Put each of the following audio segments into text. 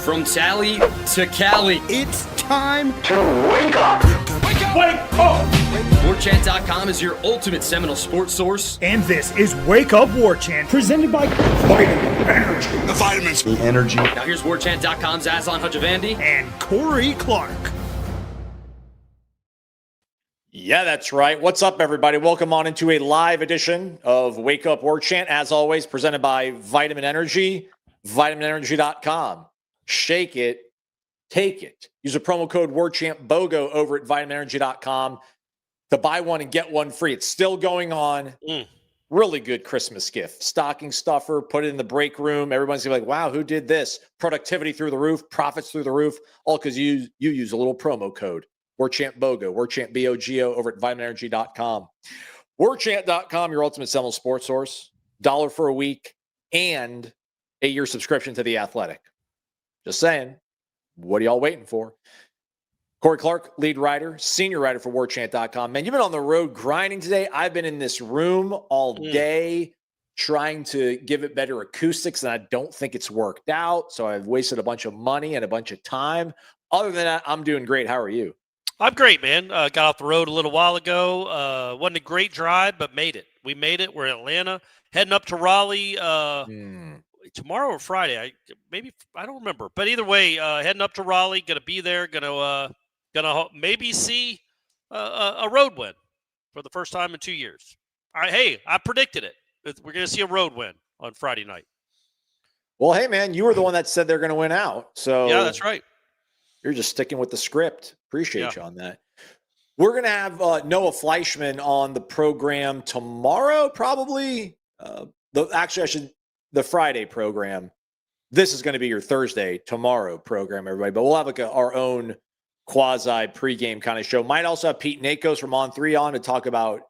From Tally to Cali, It's time to wake up. Wake up! Wake up! Warchant.com is your ultimate Seminole sports source. And this is Wake Up Warchant, presented by Vitamin Energy. The vitamins. The energy. Now here's Warchant.com's Aslan Hajavandi and Corey Clark. Yeah, that's right. What's up, everybody? Welcome on into a live edition of Wake Up Warchant, as always, presented by Vitamin Energy, vitaminenergy.com. Shake it, take it. Use a promo code warchantbogo over at vitaminenergy.com to buy one and get one free. It's still going on. Really good Christmas gift. Stocking stuffer, put it in the break room. Everyone's going to be like, wow, who did this? Productivity through the roof, profits through the roof, all because you use a little promo code. WarchantBogo, WarchantBogo over at vitaminenergy.com. Warchant.com, your ultimate Seminole sports source. $1 for a week and a year subscription to The Athletic. Just saying. What are y'all waiting for? Corey Clark, lead writer, senior writer for Warchant.com. Man, you've been on the road grinding today. I've been in this room all day trying to give it better acoustics, and I don't think it's worked out. So I've wasted a bunch of money and a bunch of time. Other than that, I'm doing great. How are you? I'm great, man. Got off the road a little while ago. Wasn't a great drive, but made it. We made it. We're in Atlanta, heading up to Raleigh tomorrow or Friday. I don't remember, but either way, heading up to Raleigh. Gonna be there. Gonna maybe see a road win for the first time in 2 years. All right, hey, I predicted it. We're gonna see a road win on Friday night. Well, hey, man, you were the one that said they're going to win out. So yeah, that's right. You're just sticking with the script. Appreciate you on that. We're going to have Noah Fleischman on the program tomorrow, probably. The Friday program. This is going to be your Thursday, tomorrow program, everybody. But we'll have like our own quasi pregame kind of show. Might also have Pete Nakos from On3 on to talk about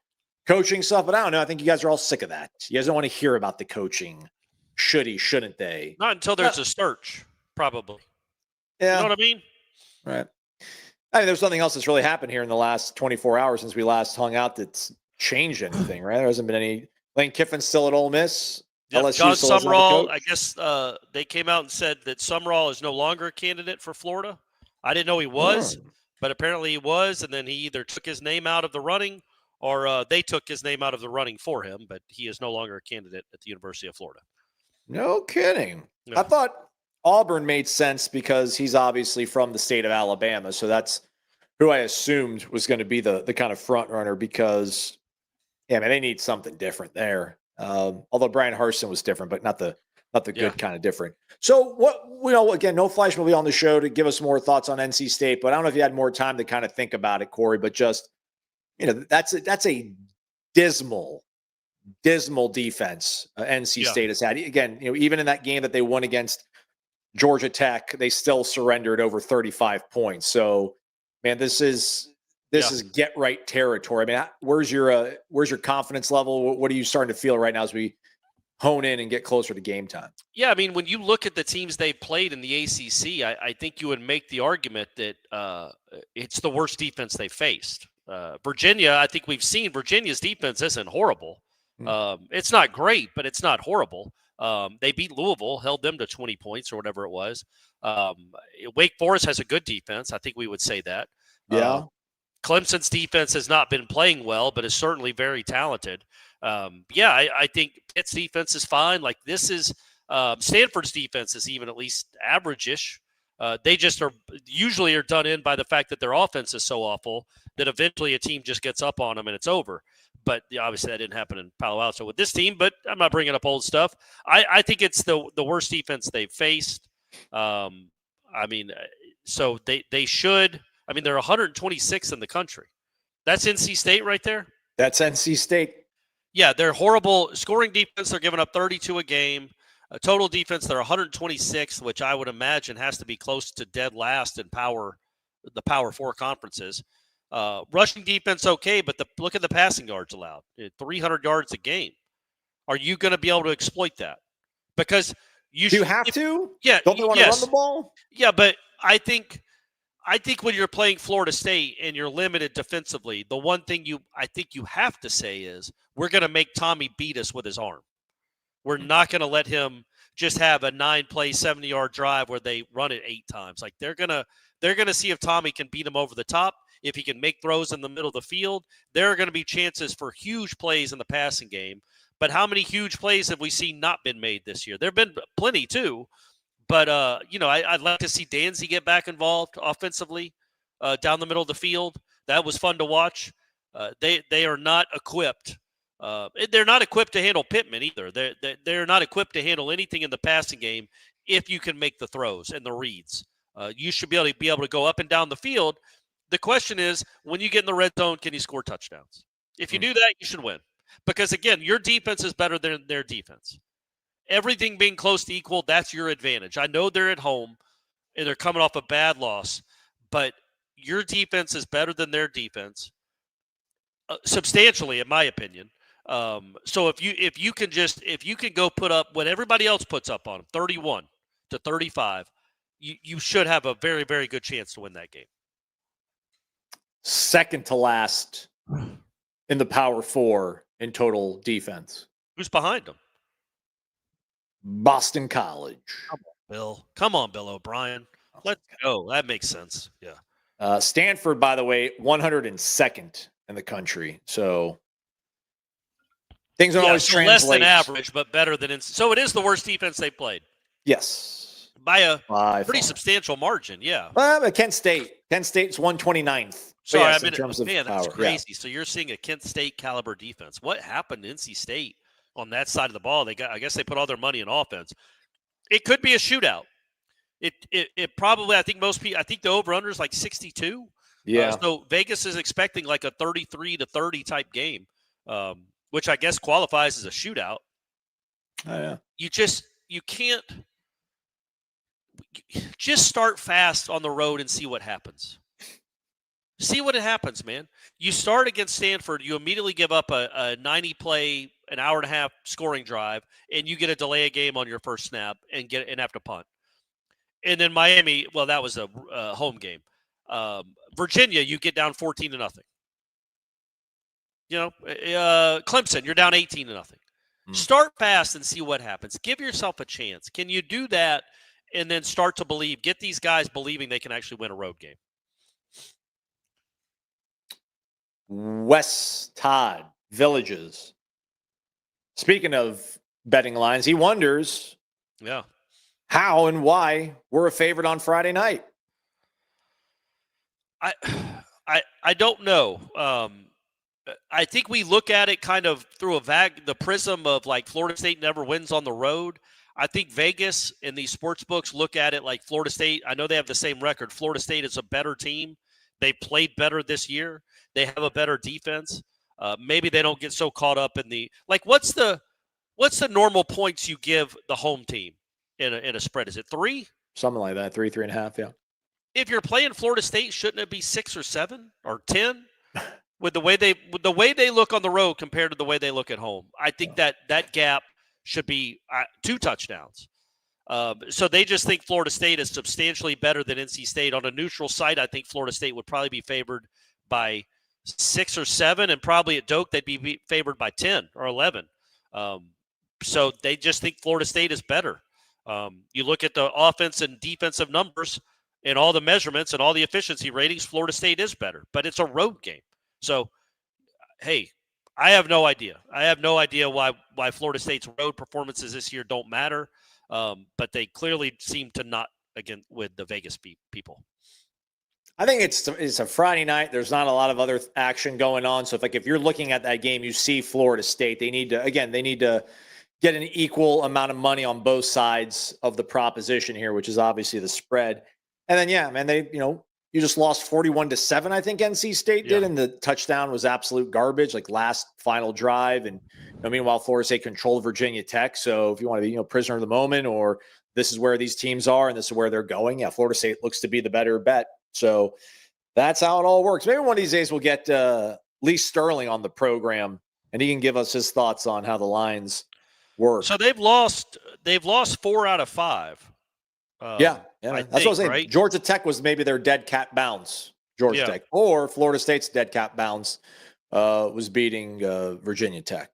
coaching stuff. But I don't know. I think you guys are all sick of that. You guys don't want to hear about the coaching. Should he, shouldn't they? Not until there's a search, probably. Yeah. You know what I mean? Right. I mean, there's something else that's really happened here in the last 24 hours since we last hung out that's changed anything, right? There hasn't been any. Lane Kiffin's still at Ole Miss. Yep. John Sumrall, I guess they came out and said that Sumrall is no longer a candidate for Florida. I didn't know he was, but apparently he was, and then he either took his name out of the running or they took his name out of the running for him, but he is no longer a candidate at the University of Florida. No kidding. No. I thought Auburn made sense because he's obviously from the state of Alabama, so that's who I assumed was going to be the kind of front runner because, yeah, man, they need something different there. Although Brian Harsin was different, but not the good kind of different. So again, no Fleischman will be on the show to give us more thoughts on NC State, but I don't know if you had more time to kind of think about it, Corey, but just, that's a dismal defense NC State has had. Again, even in that game that they won against Georgia Tech, they still surrendered over 35 points. So, man, this is get right territory. I mean, where's your confidence level? What are you starting to feel right now as we hone in and get closer to game time? Yeah, I mean, when you look at the teams they've played in the ACC, I think you would make the argument that it's the worst defense they faced. Virginia, I think we've seen Virginia's defense isn't horrible. It's not great, but it's not horrible. They beat Louisville, held them to 20 points or whatever it was. Wake Forest has a good defense. I think we would say that. Yeah. Clemson's defense has not been playing well, but is certainly very talented. I think Pitt's defense is fine. Like this is Stanford's defense is even at least average-ish. They just are done in by the fact that their offense is so awful that eventually a team just gets up on them and it's over. But obviously that didn't happen in Palo Alto with this team, but I'm not bringing up old stuff. I think it's the worst defense they've faced. So they should – they're 126th in the country. That's NC State right there? That's NC State. Yeah, they're horrible. Scoring defense, they're giving up 32 a game. Total defense, they're 126th, which I would imagine has to be close to dead last in the Power 4 conferences. Rushing defense, okay, but look at the passing yards allowed. 300 yards a game. Are you going to be able to exploit that? Because you have to? Yeah. Don't they want to run the ball? Yeah, but I think when you're playing Florida State and you're limited defensively, the one thing I think you have to say is we're going to make Tommy beat us with his arm. We're not going to let him just have a 9-play, 70-yard drive where they run it 8 times. Like they're gonna see if Tommy can beat him over the top, if he can make throws in the middle of the field. There are going to be chances for huge plays in the passing game. But how many huge plays have we seen not been made this year? There have been plenty too. But I'd like to see Danzy get back involved offensively down the middle of the field. That was fun to watch. They are not equipped. They're not equipped to handle Pittman either. They're not equipped to handle anything in the passing game if you can make the throws and the reads. You should be able to go up and down the field. The question is, when you get in the red zone, can you score touchdowns? If you do that, you should win. Because, again, your defense is better than their defense. Everything being close to equal, that's your advantage. I know they're at home and they're coming off a bad loss, but your defense is better than their defense substantially, in my opinion. So if you can go put up what everybody else puts up on them, 31-35, you should have a very, very good chance to win that game. Second to last in the Power 4 in total defense. Who's behind them? Boston College. Come on, Bill O'Brien. Let's go. That makes sense. Yeah. Stanford, by the way, 102nd in the country. So things don't always translate. Less than average, but better than so it is the worst defense they played. Yes. By a pretty substantial margin, yeah. Well, Kent State's 129th. Sorry, yes, in terms of that's power, crazy. Yeah. So you're seeing a Kent State caliber defense. What happened to NC State on that side of the ball? I guess they put all their money in offense. It could be a shootout. It probably, I think the over-under is like 62. Yeah. So Vegas is expecting like a 33-30 type game, which I guess qualifies as a shootout. Oh, yeah. You can't just start fast on the road and see what happens. See what happens, man. You start against Stanford, you immediately give up a 90-play, an hour and a half scoring drive, and you get a delay a game on your first snap and have to punt. And then Miami, well, that was a home game. Virginia, you get down 14-0. Clemson, you're down 18-0. Start fast and see what happens. Give yourself a chance. Can you do that and then start to believe? Get these guys believing they can actually win a road game. Wes Todd, Villages. Speaking of betting lines, he wonders how and why we're a favorite on Friday night. I don't know. I think we look at it kind of through the prism of like Florida State never wins on the road. I think Vegas and these sports books look at it like Florida State. I know they have the same record. Florida State is a better team. They played better this year. They have a better defense. Maybe they don't get so caught up in the what's the normal points you give the home team in a spread? Is it 3? Something like that, 3.5, yeah. If you're playing Florida State, shouldn't it be 6 or 7 or 10? With the way they look on the road compared to the way they look at home, I think that gap should be 2 touchdowns. So they just think Florida State is substantially better than NC State. On a neutral site, I think Florida State would probably be favored by 6 or 7, and probably at Doak they'd be favored by 10 or 11. So they just think Florida State is better. You look at the offense and defensive numbers and all the measurements and all the efficiency ratings, Florida State is better, but it's a road game. So, hey, I have no idea. I have no idea why Florida State's road performances this year don't matter, but they clearly seem to not, again, with the Vegas people. I think it's a Friday night. There's not a lot of other action going on. So if you're looking at that game, you see Florida State, they need to get an equal amount of money on both sides of the proposition here, which is obviously the spread. And then, you just lost 41-7, I think NC State did, and the touchdown was absolute garbage, like last final drive. And meanwhile, Florida State controlled Virginia Tech. So if you want to be, prisoner of the moment, or this is where these teams are and this is where they're going, Florida State looks to be the better bet. So that's how it all works. Maybe one of these days we'll get Lee Sterling on the program, and he can give us his thoughts on how the lines work. So they've lost 4 out of 5. That's what I was saying. Right? Georgia Tech was maybe their dead cat bounce. Georgia Tech, or Florida State's dead cat bounce was beating Virginia Tech.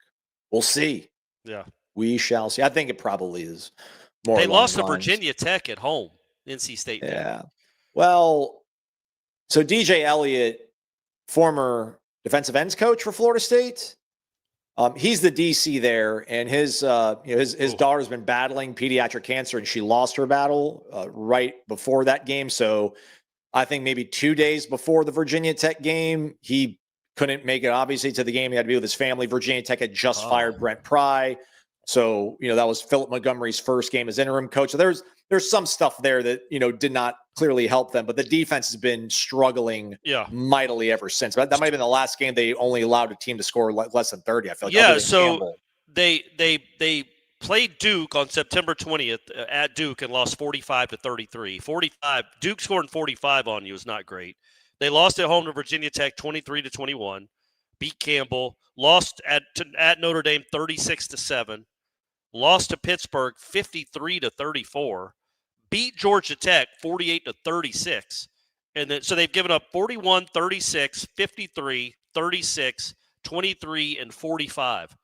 We'll see. Yeah, we shall see. I think it probably is more. They along lost the to lines. Virginia Tech at home. NC State. Yeah. Well, so DJ Elliott, former defensive ends coach for Florida State. He's the DC there, and his daughter's been battling pediatric cancer, and she lost her battle right before that game. So I think maybe 2 days before the Virginia Tech game, he couldn't make it, obviously, to the game. He had to be with his family. Virginia Tech had just fired Brent Pry. So, that was Philip Montgomery's first game as interim coach. So there's some stuff there that, did not clearly help them. But the defense has been struggling mightily ever since. That might have been the last game they only allowed a team to score less than 30, I feel like. Yeah, so they played Duke on September 20th at Duke and lost 45-33. 45. Duke scoring 45 on you is not great. They lost at home to Virginia Tech 23-21. Beat Campbell. Lost at Notre Dame 36-7. Lost to Pittsburgh 53-34. Beat Georgia Tech 48-36. And then, so they've given up 41, 36, 53, 36, 23, and 45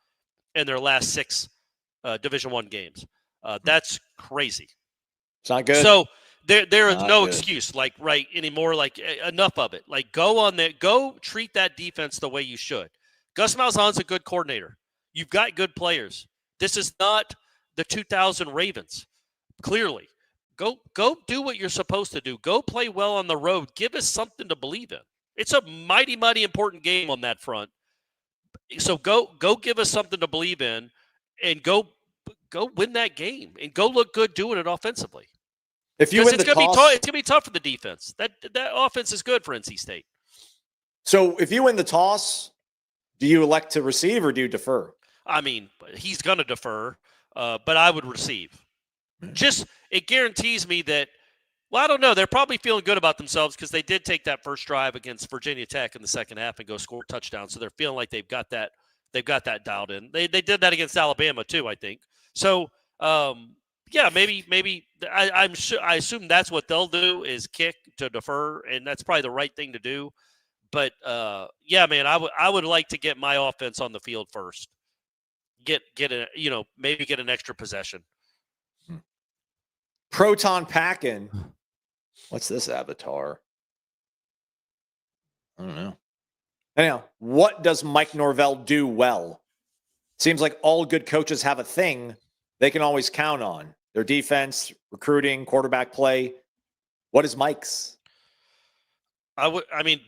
in their last 6 Division I games. That's crazy. It's not good. So there is no excuse, anymore. Enough of it. Go treat that defense the way you should. Gus Malzahn's a good coordinator. You've got good players. This is not the 2000 Ravens. Clearly, go do what you're supposed to do. Go play well on the road. Give us something to believe in. It's a mighty, mighty important game on that front. So go give us something to believe in, and go win that game, and go look good doing it offensively. If you win the toss, it's gonna be tough for the defense. That offense is good for NC State. So if you win the toss, do you elect to receive or do you defer? I mean, he's gonna defer, but I would receive. Just it guarantees me that. Well, I don't know. They're probably feeling good about themselves because they did take that first drive against Virginia Tech in the second half and go score a touchdown. So they're feeling like they've got that dialed in. They did that against Alabama too, I think. So maybe I assume that's what they'll do is kick to defer, and that's probably the right thing to do. But man, I would like to get my offense on the field first. Maybe get an extra possession. Proton Packin'. What's this avatar? I don't know. Anyhow, what does Mike Norvell do well? Seems like all good coaches have a thing they can always count on. Their defense, recruiting, quarterback play. What is Mike's?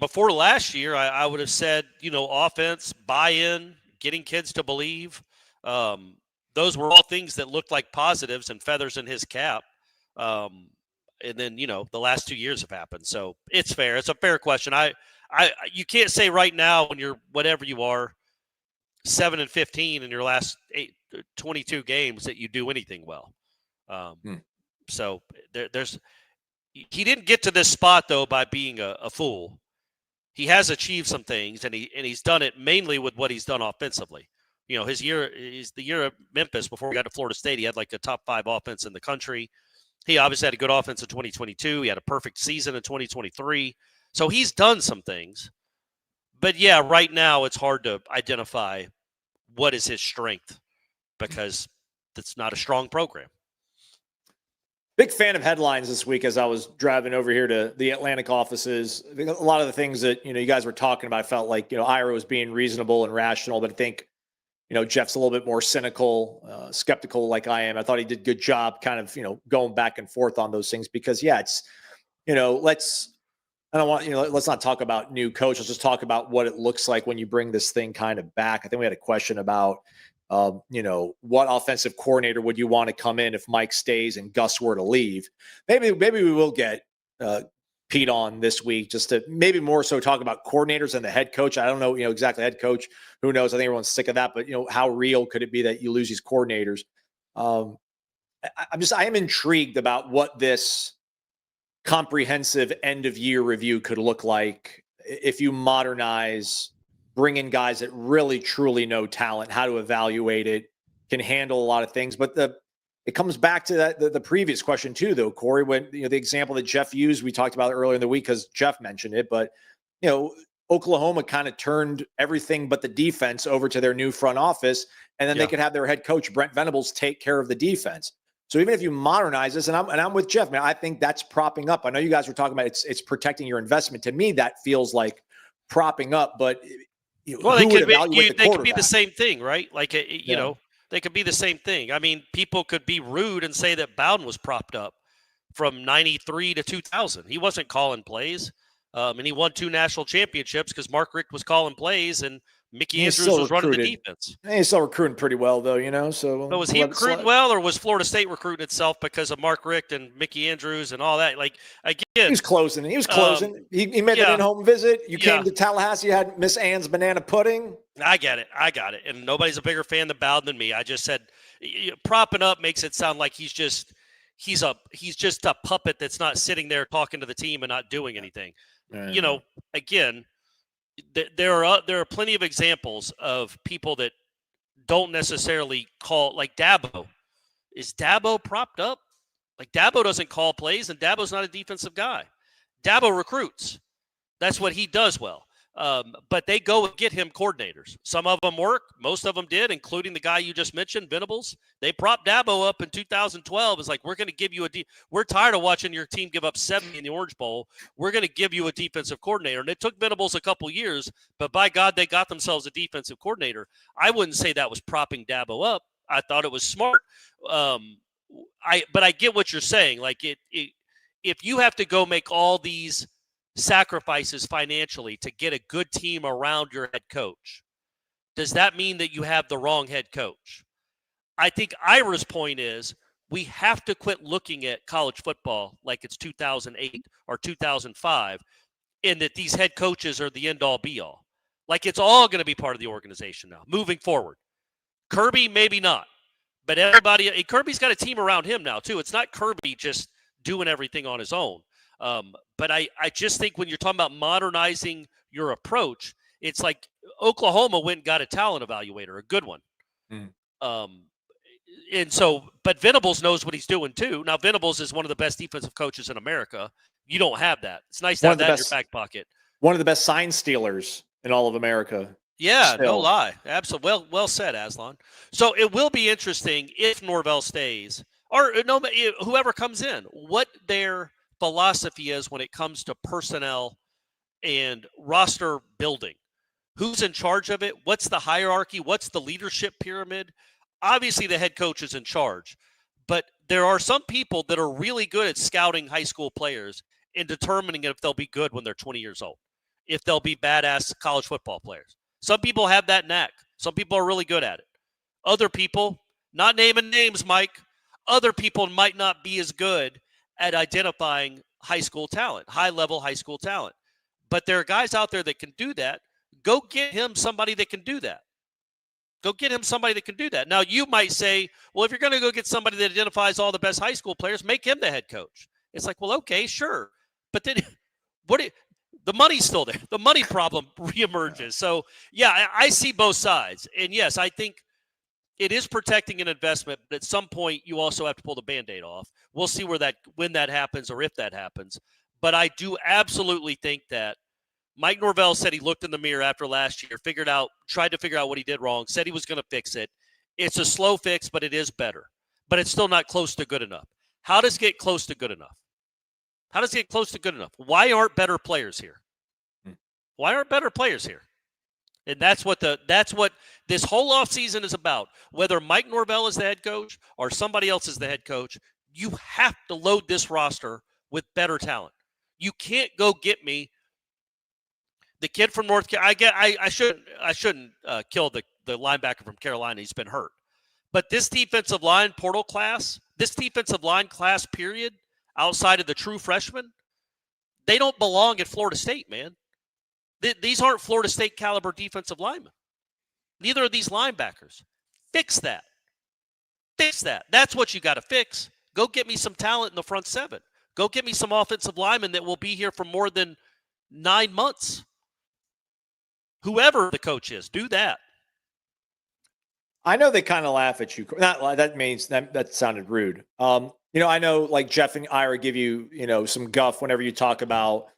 Before last year, I would have said, offense, buy-in, getting kids to believe. Those were all things that looked like positives and feathers in his cap. And then, the last 2 years have happened. So it's fair. It's a fair question. You can't say right now when you're whatever you are, 7-15 in your last 22 games that you do anything well. So he didn't get to this spot though by being a fool. He has achieved some things, and he's done it mainly with what he's done offensively. His year is the year of Memphis before he got to Florida State. He had like a top 5 offense in the country. He obviously had a good offense in 2022. He had a perfect season in 2023. So he's done some things. But yeah, right now it's hard to identify what is his strength because it's not a strong program. Big fan of headlines this week as I was driving over here to the Atlantic offices. I think a lot of the things that, you guys were talking about, I felt like, Ira was being reasonable and rational, but I think, Jeff's a little bit more cynical, skeptical like I am. I thought he did a good job kind of, going back and forth on those things because, it's, let's not talk about new coach. Let's just talk about what it looks like when you bring this thing kind of back. I think we had a question about, what offensive coordinator would you want to come in if Mike stays and Gus were to leave? Maybe we will get Pete on this week just to maybe more so talk about coordinators and the head coach. I don't know, exactly head coach. Who knows? I think everyone's sick of that, but how real could it be that you lose these coordinators? I am intrigued about what this comprehensive end of year review could look like if you modernize, bring in guys that really truly know talent, how to evaluate it, can handle a lot of things. But it comes back to that the previous question too, though, Corey, when the example that Jeff used, we talked about earlier in the week because Jeff mentioned it, but Oklahoma kind of turned everything but the defense over to their new front office, and then they could have their head coach Brent Venables take care of the defense. So even if you modernize this, and I'm with Jeff, man, I think that's propping up. I know you guys were talking about it's protecting your investment. To me, that feels like propping up. But well, they could be the same thing, right? Like you know, they could be the same thing. I mean, people could be rude and say that Bowden was propped up from 93 to 2000. He wasn't calling plays. And he won 2 national championships because Mark Richt was calling plays and Mickey Andrews was running the defense. And he's still recruiting pretty well, though, you know. So, but was he recruiting well, or was Florida State recruiting itself because of Mark Richt and Mickey Andrews and all that? Like, again, he was closing. He made an in-home visit. You came to Tallahassee. You had Miss Ann's banana pudding. I get it. And nobody's a bigger fan of Bowden than me. I just said propping up makes it sound like he's just a puppet that's not sitting there talking to the team and not doing anything. You know, again, there are plenty of examples of people that don't necessarily call, like Dabo. Is Dabo propped up? Like, Dabo doesn't call plays, and Dabo's not a defensive guy. Dabo recruits. That's what he does well. But they go and get him coordinators. Some of them work. Most of them did, including the guy you just mentioned, Venables. They propped Dabo up in 2012. It's like, we're going to give you we're tired of watching your team give up 70 in the Orange Bowl. We're going to give you a defensive coordinator. And it took Venables a couple years, but by God, they got themselves a defensive coordinator. I wouldn't say that was propping Dabo up. I thought it was smart. But I get what you're saying. Like, if you have to go make all these sacrifices financially to get a good team around your head coach, does that mean that you have the wrong head coach? I think Ira's point is we have to quit looking at college football like it's 2008 or 2005, and that these head coaches are the end-all be-all. Like, it's all going to be part of the organization now, moving forward. Kirby, maybe not. But Kirby's got a team around him now, too. It's not Kirby just doing everything on his own. But I just think when you're talking about modernizing your approach, it's like Oklahoma went and got a talent evaluator, a good one. And so, but Venables knows what he's doing too. Now, Venables is one of the best defensive coaches in America. You don't have that. It's nice to have that in your back pocket. One of the best sign stealers in all of America. Yeah, no lie. Absolutely. Well said, Aslan. So it will be interesting if Norvell stays, or no, whoever comes in, what their philosophy is when it comes to personnel and roster building. Who's in charge of it? What's the hierarchy? What's the leadership pyramid? Obviously, the head coach is in charge, but there are some people that are really good at scouting high school players and determining if they'll be good when they're 20 years old, if they'll be badass college football players. Some people have that knack. Some people are really good at it. Other people, not naming names, Mike, other people might not be as good at identifying high school talent, high-level high school talent. But there are guys out there that can do that. Go get him somebody that can do that. Go get him somebody that can do that. Now, you might say, well, if you're going to go get somebody that identifies all the best high school players, make him the head coach. It's like, well, okay, sure. But then the money's still there. The money problem reemerges. So, yeah, I see both sides. And, yes, I think it is protecting an investment, but at some point you also have to pull the Band-Aid off. We'll see when that happens or if that happens. But I do absolutely think that Mike Norvell said he looked in the mirror after last year, tried to figure out what he did wrong, said he was going to fix it. It's a slow fix, but it is better. But it's still not close to good enough. How does it get close to good enough? How does it get close to good enough? Why aren't better players here? Why aren't better players here? And that's what this whole offseason is about. Whether Mike Norvell is the head coach or somebody else is the head coach, you have to load this roster with better talent. You can't go get me the kid from North Carolina. I shouldn't kill the linebacker from Carolina. He's been hurt. But this defensive line portal class, period, outside of the true freshmen, they don't belong at Florida State, man. These aren't Florida State caliber defensive linemen. Neither are these linebackers. Fix that. That's what you got to fix. Go get me some talent in the front seven. Go get me some offensive linemen that will be here for more than 9 months. Whoever the coach is, do that. I know they kind of laugh at you. That sounded rude. I know like Jeff and Ira give you, some guff whenever you talk about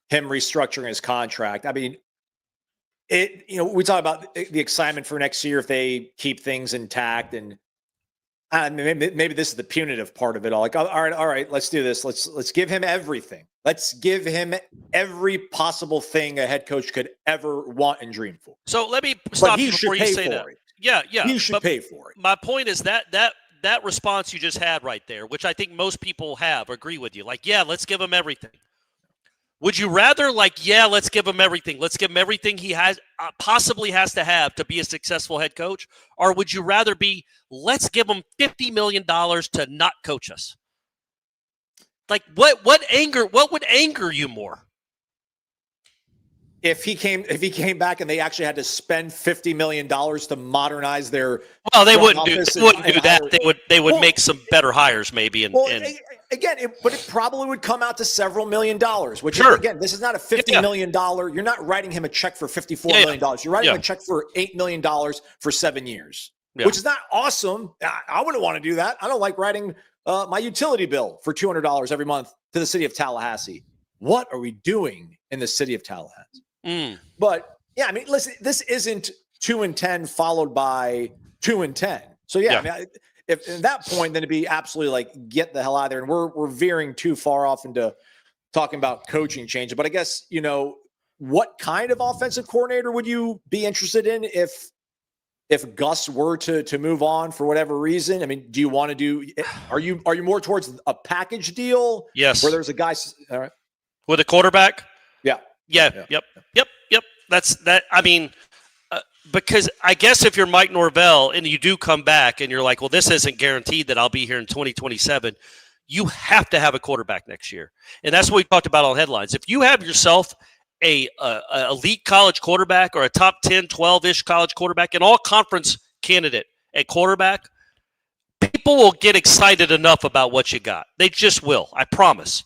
him restructuring his contract. I mean, we talk about the excitement for next year if they keep things intact. And maybe this is the punitive part of it all. Like, all right, let's do this. Let's give him everything. Let's give him every possible thing a head coach could ever want and dream for. So let me stop you before you say that. It. Yeah. He should pay for it. My point is that response you just had right there, which I think most people agree with you. Like, yeah, let's give him everything. Would you rather let's give him everything. Let's give him everything he has possibly has to have to be a successful head coach, or would you rather let's give him $50 million to not coach us? Like, what would anger you more? If he came back and they actually had to spend $50 million to modernize their they wouldn't do that. They would make some better hires maybe. But it probably would come out to several $1 million. Which sure. Again, this is not a $50 million. You're not writing him a check for $54 million. You're writing him a check for $8 million for 7 years, which is not awesome. I wouldn't want to do that. I don't like writing my utility bill for $200 every month to the city of Tallahassee. What are we doing in the city of Tallahassee? But yeah, I mean, listen, this isn't 2-10 followed by 2-10. So yeah. I mean, if at that point, then it'd be absolutely get the hell out of there. And we're veering too far off into talking about coaching change. But I guess, what kind of offensive coordinator would you be interested in if Gus were to move on for whatever reason? I mean, do you want to are you more towards a package deal? Yes. Where there's a guy, all right. With a quarterback? Yeah. Yep. That's that. I mean, because I guess if you're Mike Norvell and you do come back and you're like, well, this isn't guaranteed that I'll be here in 2027, you have to have a quarterback next year. And that's what we talked about on headlines. If you have yourself a elite college quarterback or a top 10, 12-ish college quarterback, an all-conference candidate at quarterback, people will get excited enough about what you got. They just will, I promise,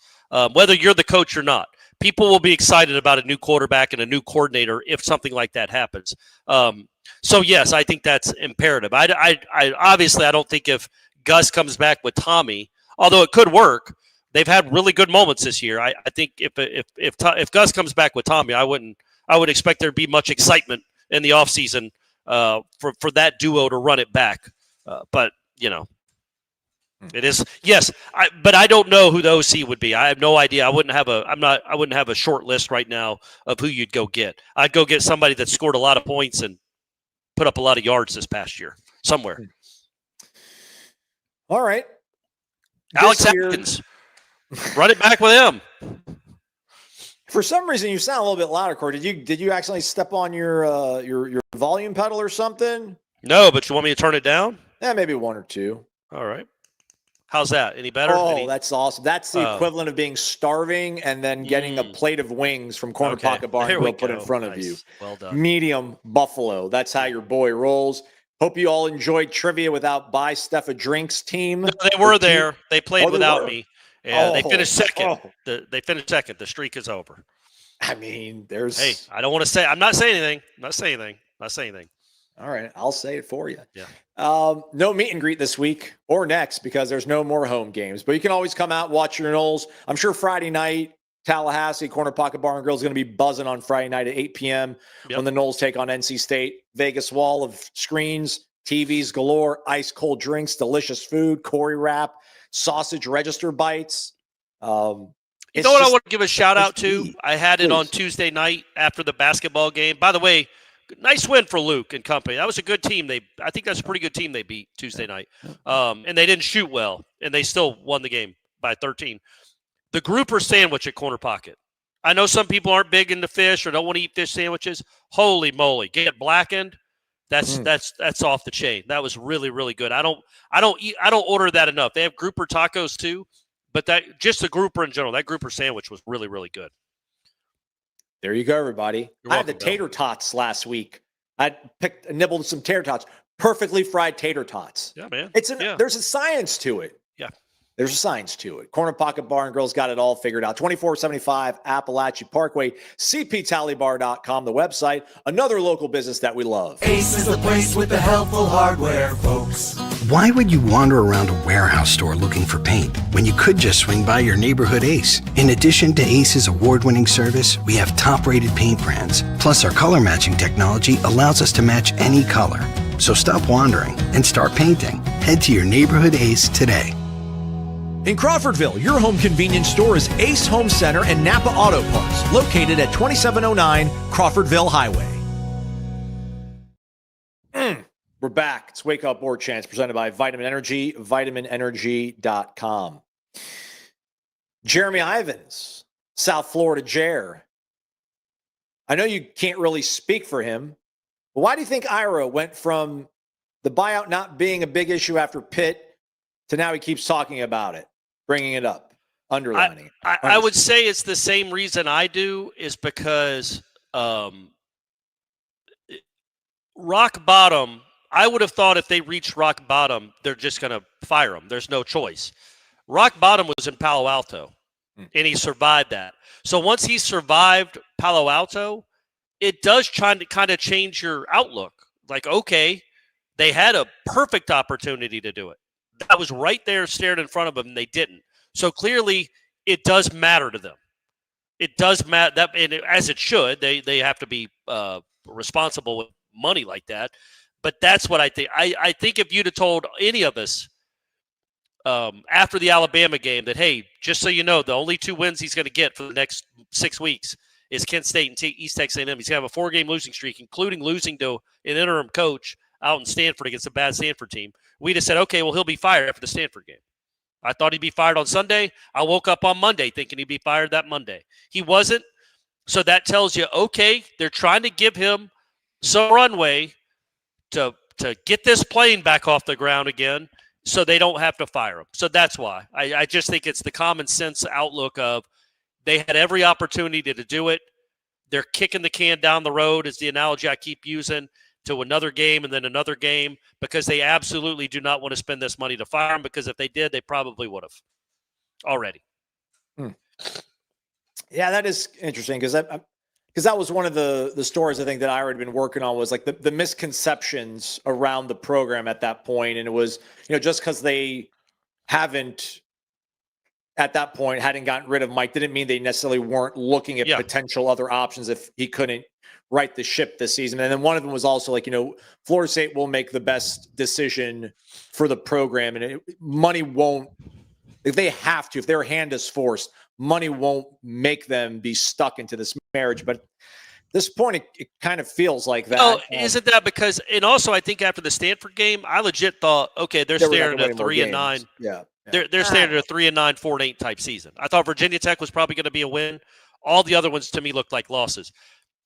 whether you're the coach or not. People will be excited about a new quarterback and a new coordinator if something like that happens. So yes, I think that's imperative. I obviously I don't think if Gus comes back with Tommy, although it could work, they've had really good moments this year. I think if Gus comes back with Tommy, I would expect there to be much excitement in the offseason for that duo to run it back. But it is, yes, but I don't know who the OC would be. I have no idea. I wouldn't have a short list right now of who you'd go get. I'd go get somebody that scored a lot of points and put up a lot of yards this past year somewhere. All right. Alex Atkins. Run it back with him. For some reason, you sound a little bit louder, Corey. Did you accidentally step on your volume pedal or something? No, but you want me to turn it down? Yeah, maybe one or two. All right. How's that? Any better? That's awesome. That's the equivalent of being starving and then getting a plate of wings from Corner Pocket Bar and Grill put in front of you. Well done. Medium buffalo. That's how your boy rolls. Hope you all enjoyed trivia without Buy Steph a Drinks team. No, they were there. They played without me. And they finished second. They finished second. The streak is over. I mean, Hey, I don't want to say. I'm not saying anything. Not saying anything. All right, I'll say it for you. Yeah. No meet and greet this week or next because there's no more home games. But you can always come out, watch your Noles. I'm sure Friday night, Tallahassee, Corner Pocket Bar and Grill is going to be buzzing on Friday night at 8 p.m. when the Noles take on NC State. Vegas wall of screens, TVs galore, ice cold drinks, delicious food, Corey wrap, sausage register bites. You know what I want to give a shout out to? I had it on Tuesday night after the basketball game. By the way, nice win for Luke and company. That was a good team. I think that's a pretty good team they beat Tuesday night. And they didn't shoot well, and they still won the game by 13. The grouper sandwich at Corner Pocket. I know some people aren't big into fish or don't want to eat fish sandwiches. Holy moly. Get blackened. That's off the chain. That was really, really good. I don't order that enough. They have grouper tacos too, but that just the grouper in general, that grouper sandwich was really, really good. There you go, everybody. I had the tater tots last week. I nibbled some tater tots. Perfectly fried tater tots. Yeah, man. There's a science to it. Yeah. There's a science to it. Corner Pocket Bar and Grill's got it all figured out. 2475 Appalachia Parkway, cptallybar.com, the website. Another local business that we love. Ace is the place with the helpful hardware, folks. Why would you wander around a warehouse store looking for paint when you could just swing by your neighborhood Ace? In addition to Ace's award-winning service, we have top-rated paint brands. Plus, our color matching technology allows us to match any color. So stop wandering and start painting. Head to your neighborhood Ace today. In Crawfordville, your home convenience store is Ace Home Center and NAPA Auto Parts, located at 2709 Crawfordville Highway. We're back. It's Wake Up Warchant, presented by Vitamin Energy, vitaminenergy.com. Jeremy Ivins, South Florida Jer. I know you can't really speak for him, but why do you think Ira went from the buyout not being a big issue after Pitt to now he keeps talking about it, bringing it up, underlining it? I would say it's the same reason I do, is because rock bottom, I would have thought if they reached rock bottom, they're just going to fire him. There's no choice. Rock bottom was in Palo Alto, and he survived that. So once he survived Palo Alto, it does try to kind of change your outlook. Like, okay, they had a perfect opportunity to do it. That was right there stared in front of them, and they didn't. So clearly it does matter to them. It does matter, that, and as it should. They have to be responsible with money like that. But that's what I think. I think if you'd have told any of us after the Alabama game that, hey, just so you know, the only 2 wins he's going to get for the next 6 weeks is Kent State and East Texas A&M. He's going to have a 4-game losing streak, including losing to an interim coach out in Stanford against a bad Stanford team. We'd have said, okay, well, he'll be fired after the Stanford game. I thought he'd be fired on Sunday. I woke up on Monday thinking he'd be fired that Monday. He wasn't. So that tells you, okay, they're trying to give him some runway to get this plane back off the ground again so they don't have to fire him. So that's why. I just think it's the common sense outlook of they had every opportunity to do it. They're kicking the can down the road, is the analogy I keep using, to another game and then another game, because they absolutely do not want to spend this money to fire him, because if they did, they probably would have already. Yeah, that is interesting, because that was one of the stories I think that Ira had been working on, was like the misconceptions around the program at that point. And it was, just because they hadn't gotten rid of Mike didn't mean they necessarily weren't looking at potential other options if he couldn't right the ship this season. And then one of them was also like, Florida State will make the best decision for the program, and money won't, if they have to, if their hand is forced, money won't make them be stuck into this marriage. But at this point, it kind of feels like that. Oh, isn't that because, and also I think after the Stanford game, I legit thought, okay, they're staring at a 3-9. Yeah. They're staring at a 3-9, 4-8 type season. I thought Virginia Tech was probably going to be a win. All the other ones to me looked like losses.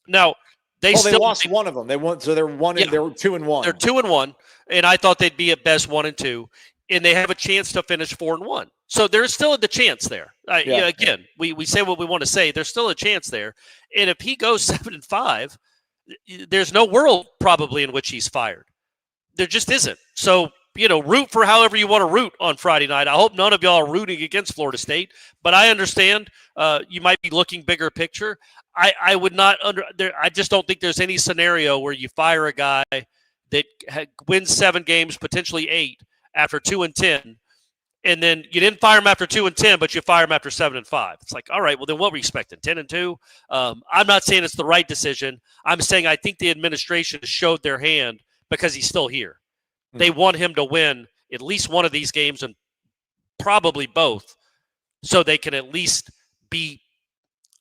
Now, they lost one of them. They won, so they're 2-1. They're 2-1, and I thought they'd be at best 1-2, and they have a chance to finish 4-1. So there's still the chance there. Again, we say what we want to say. There's still a chance there, and if he goes 7-5, there's no world probably in which he's fired. There just isn't. So root for however you want to root on Friday night. I hope none of y'all are rooting against Florida State, but I understand you might be looking bigger picture. I would not I just don't think there's any scenario where you fire a guy that wins 7 games, potentially 8 after 2-10, and then you didn't fire him after 2-10, but you fire him after 7-5. It's like, all right, well then what were you expecting? 10-2? I'm not saying it's the right decision. I'm saying I think the administration showed their hand because he's still here. They want him to win at least one of these games, and probably both, so they can at least be,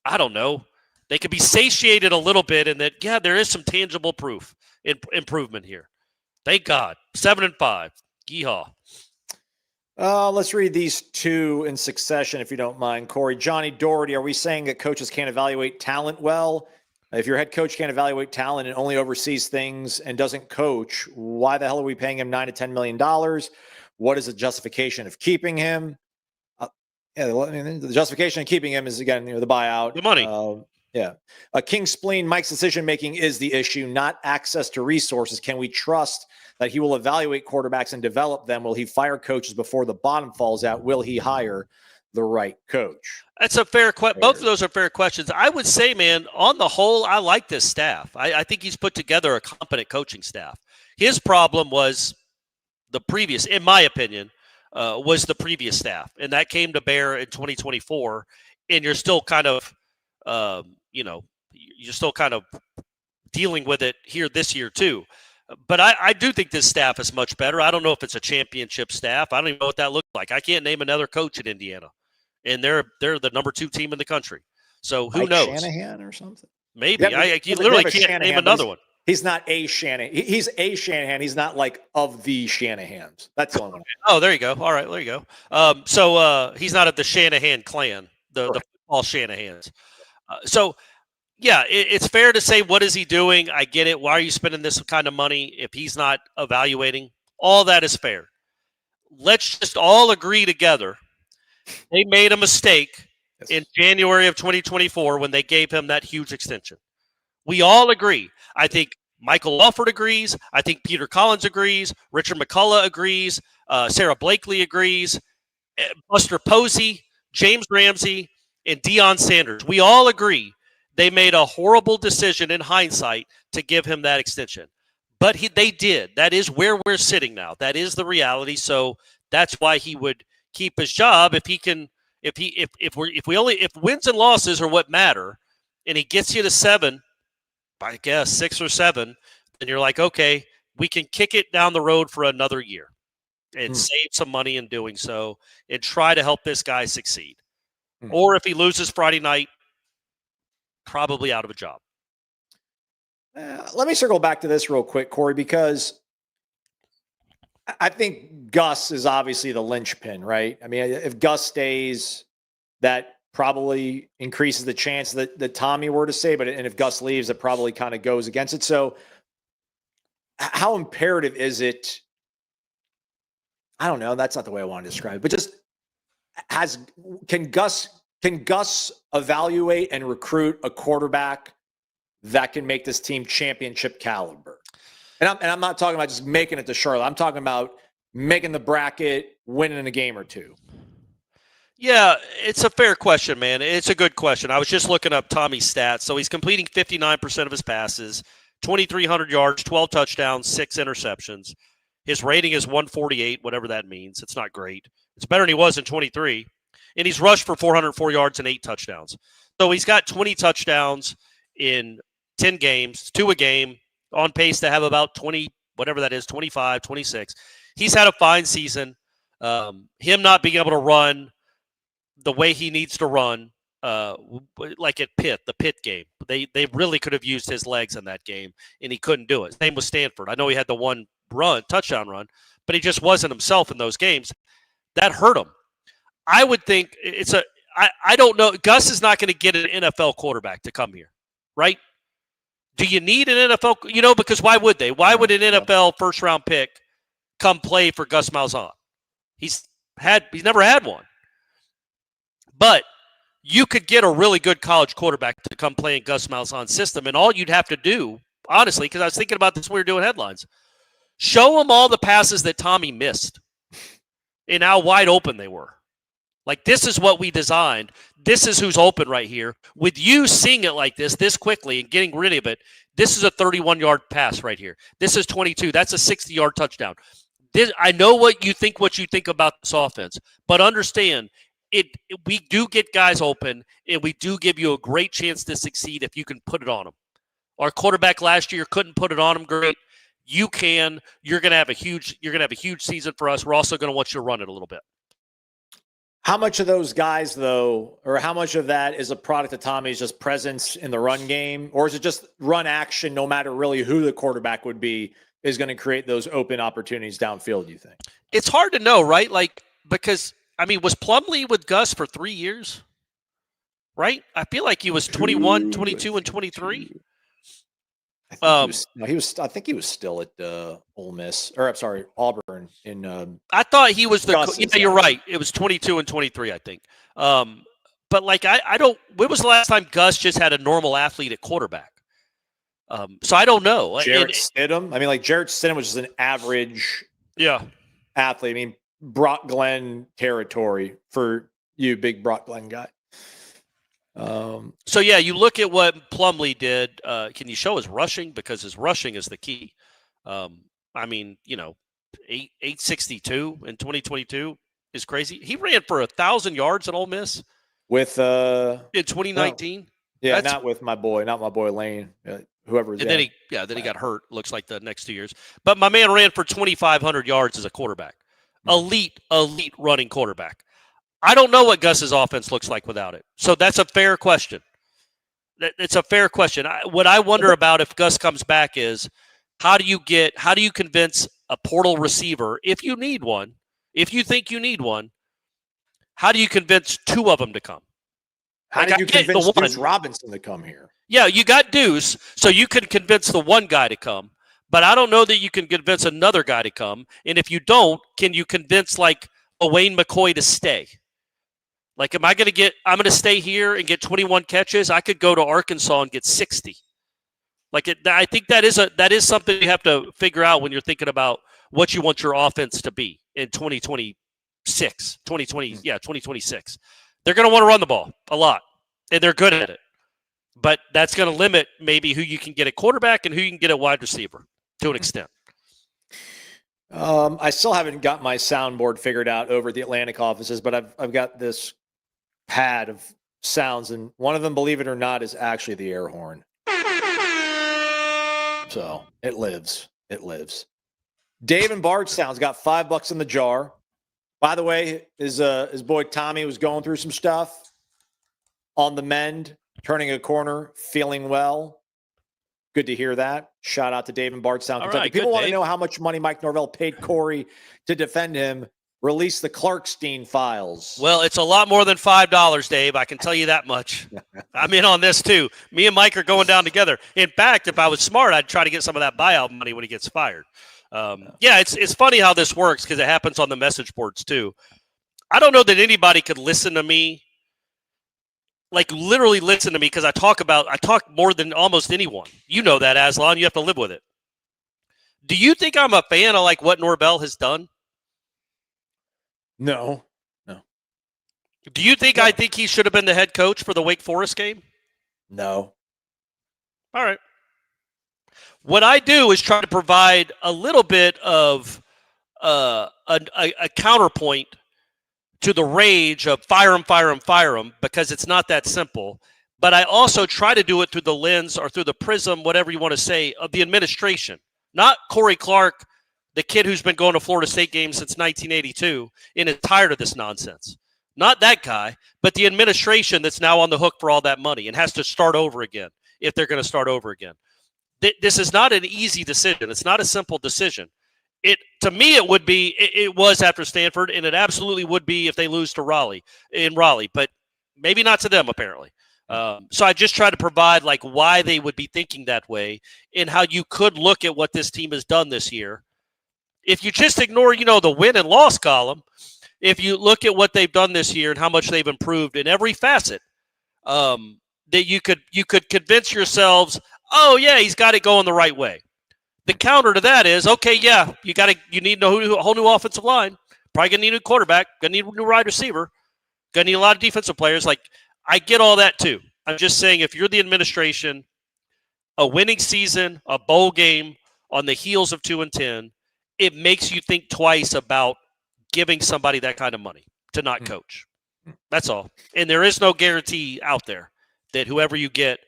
I don't know, they could be satiated a little bit, and that, there is some tangible proof improvement here. Thank God. 7-5. Yeehaw. Let's read these 2 in succession, if you don't mind, Corey. Johnny Doherty, are we saying that coaches can't evaluate talent well? If your head coach can't evaluate talent and only oversees things and doesn't coach, why the hell are we paying him $9 to $10 million? What is the justification of keeping him? The justification of keeping him is, again, the buyout. The money. King Spleen, Mike's decision-making is the issue, not access to resources. Can we trust that he will evaluate quarterbacks and develop them? Will he fire coaches before the bottom falls out? Will he hire the right coach? That's a fair question. Both of those are fair questions. I would say, man, on the whole, I like this staff. I think he's put together a competent coaching staff. His problem was the previous, in my opinion, was the previous staff. And that came to bear in 2024. And you're still kind of, you're still kind of dealing with it here this year too. But I do think this staff is much better. I don't know if it's a championship staff. I don't even know what that looks like. I can't name another coach at Indiana, and they're the number 2 team in the country. So who knows? Shanahan or something? Maybe. I literally can't name another one. He's not a Shanahan. He's a Shanahan. He's not like of the Shanahans. That's the only one. Oh, there you go. All right, there you go. So he's not of the Shanahan clan, the football Shanahans. Yeah, it's fair to say, what is he doing? I get it. Why are you spending this kind of money if he's not evaluating? All that is fair. Let's just all agree together. They made a mistake in January of 2024 when they gave him that huge extension. We all agree. I think Michael Lawford agrees. I think Peter Collins agrees. Richard McCullough agrees. Sarah Blakely agrees. Buster Posey, James Ramsey, and Deion Sanders. We all agree they made a horrible decision in hindsight to give him that extension. But they did. That is where we're sitting now. That is the reality. So that's why he would keep his job if he can. If wins and losses are what matter, and he gets you to 7, I guess 6 or 7, then you're like, okay, we can kick it down the road for another year and save some money in doing so and try to help this guy succeed. Or if he loses Friday night, probably out of a job. Let me circle back to this real quick, Corey, because I think Gus is obviously the linchpin, right? I mean, if Gus stays, that probably increases the chance that Tommy were to stay, and if Gus leaves, it probably kind of goes against it. So how imperative is it? I don't know. That's not the way I want to describe it, but just can Gus evaluate and recruit a quarterback that can make this team championship caliber? And I'm not talking about just making it to Charlotte. I'm talking about making the bracket, winning a game or two. Yeah, it's a fair question, man. It's a good question. I was just looking up Tommy's stats. So he's completing 59% of his passes, 2,300 yards, 12 touchdowns, 6 interceptions. His rating is 148, whatever that means. It's not great. It's better than he was in 23. And he's rushed for 404 yards and 8 touchdowns. So he's got 20 touchdowns in 10 games, 2 a game, on pace to have about 20, whatever that is, 25, 26. He's had a fine season. Him not being able to run the way he needs to run, like at Pitt, the Pitt game. They really could have used his legs in that game, and he couldn't do it. Same with Stanford. I know he had the one touchdown run, but he just wasn't himself in those games. That hurt him. I would think I don't know. Gus is not going to get an NFL quarterback to come here, right? Do you need an NFL? Because why would they? Why would an NFL first-round pick come play for Gus Malzahn? He's never had one. But you could get a really good college quarterback to come play in Gus Malzahn's system, and all you'd have to do, honestly, because I was thinking about this when we were doing headlines, show him all the passes that Tommy missed and how wide open they were. Like, this is what we designed. This is who's open right here. With you seeing it like this quickly and getting rid of it, this is a 31-yard pass right here. This is 22. That's a 60-yard touchdown. I know what you think about this offense, but understand, we do get guys open, and we do give you a great chance to succeed if you can put it on them. Our quarterback last year couldn't put it on him great. You can. You're going to have a huge season for us. We're also going to want you to run it a little bit. How much of those guys, though, or how much of that is a product of Tommy's just presence in the run game, or is it just run action, no matter really who the quarterback would be, is going to create those open opportunities downfield, you think? It's hard to know, right? Like, because, I mean, was Plumlee with Gus for 3 years? Right? I feel like he was 21, 22, and 23. I think he was still at Ole Miss, or I'm sorry, Auburn. I thought he was you're right. It was 22 and 23, I think. But like, I don't. When was the last time Gus just had a normal athlete at quarterback? So I don't know. Jarrett Stidham. I mean, like Jarrett Stidham was just an average, athlete. I mean, Brock Glenn territory for you, big Brock Glenn guy. So yeah, you look at what Plumlee did. Can you show his rushing? Because his rushing is the key. I mean, 862 in 2022 is crazy. He ran for 1,000 yards at Ole Miss with in 2019. Not with my boy Lane, whoever's And in. then he got hurt, looks like the next 2 years. But my man ran for 2,500 yards as a quarterback. Elite running quarterback. I don't know what Gus's offense looks like without it. So that's a fair question. It's a fair question. What I wonder about if Gus comes back is how do you convince a portal receiver, if you need one, if you think you need one, how do you convince two of them to come? How did you convince Duce Robinson to come here? Yeah, you got Duce, so you can convince the one guy to come. But I don't know that you can convince another guy to come. And if you don't, can you convince like a Wayne McCoy to stay? Like, I'm going to stay here and get 21 catches. I could go to Arkansas and get 60. I think that is something you have to figure out when you're thinking about what you want your offense to be in 2026. They're going to want to run the ball a lot, and they're good at it. But that's going to limit maybe who you can get at quarterback and who you can get at wide receiver to an extent. I still haven't got my soundboard figured out over at the Atlantic offices, but I've got this pad of sounds, and one of them, believe it or not, is actually the air horn. So it lives. Dave in Bardstown's got $5 in the jar. By the way, his boy Tommy was going through some stuff on the mend, turning a corner, feeling well. Good to hear that. Shout out to Dave in Bardstown, Kentucky. Right, people want to know how much money Mike Norvell paid Corey to defend him. Release the Clarkstein files. Well, it's a lot more than $5, Dave. I can tell you that much. I'm in on this too. Me and Mike are going down together. In fact, if I was smart, I'd try to get some of that buyout money when he gets fired. It's funny how this works because it happens on the message boards too. I don't know that anybody could listen to me, like literally listen to me, because I talk more than almost anyone. You know that, Aslan. You have to live with it. Do you think I'm a fan of like what Norvell has done? No. Do you think I think he should have been the head coach for the Wake Forest game? No. All right. What I do is try to provide a little bit of a counterpoint to the rage of fire him, because it's not that simple. But I also try to do it through the lens or through the prism, whatever you want to say, of the administration. Not Corey Clark, the kid who's been going to Florida State games since 1982 and is tired of this nonsense. Not that guy, but the administration that's now on the hook for all that money and has to start over again if they're going to start over again. This is not an easy decision. It's not a simple decision. To me, it would be. It was after Stanford, and it absolutely would be if they lose to Raleigh, but maybe not to them apparently. So I just try to provide like why they would be thinking that way and how you could look at what this team has done this year. If you just ignore, the win and loss column, if you look at what they've done this year and how much they've improved in every facet, that you could convince yourselves, oh yeah, he's got it going the right way. The counter to that is, okay, yeah, you need a whole new offensive line. Probably gonna need a new quarterback, gonna need a new wide receiver, gonna need a lot of defensive players. Like, I get all that too. I'm just saying, if you're the administration, a winning season, a bowl game on the heels of 2-10, it makes you think twice about giving somebody that kind of money to not coach. That's all. And there is no guarantee out there that whoever you get.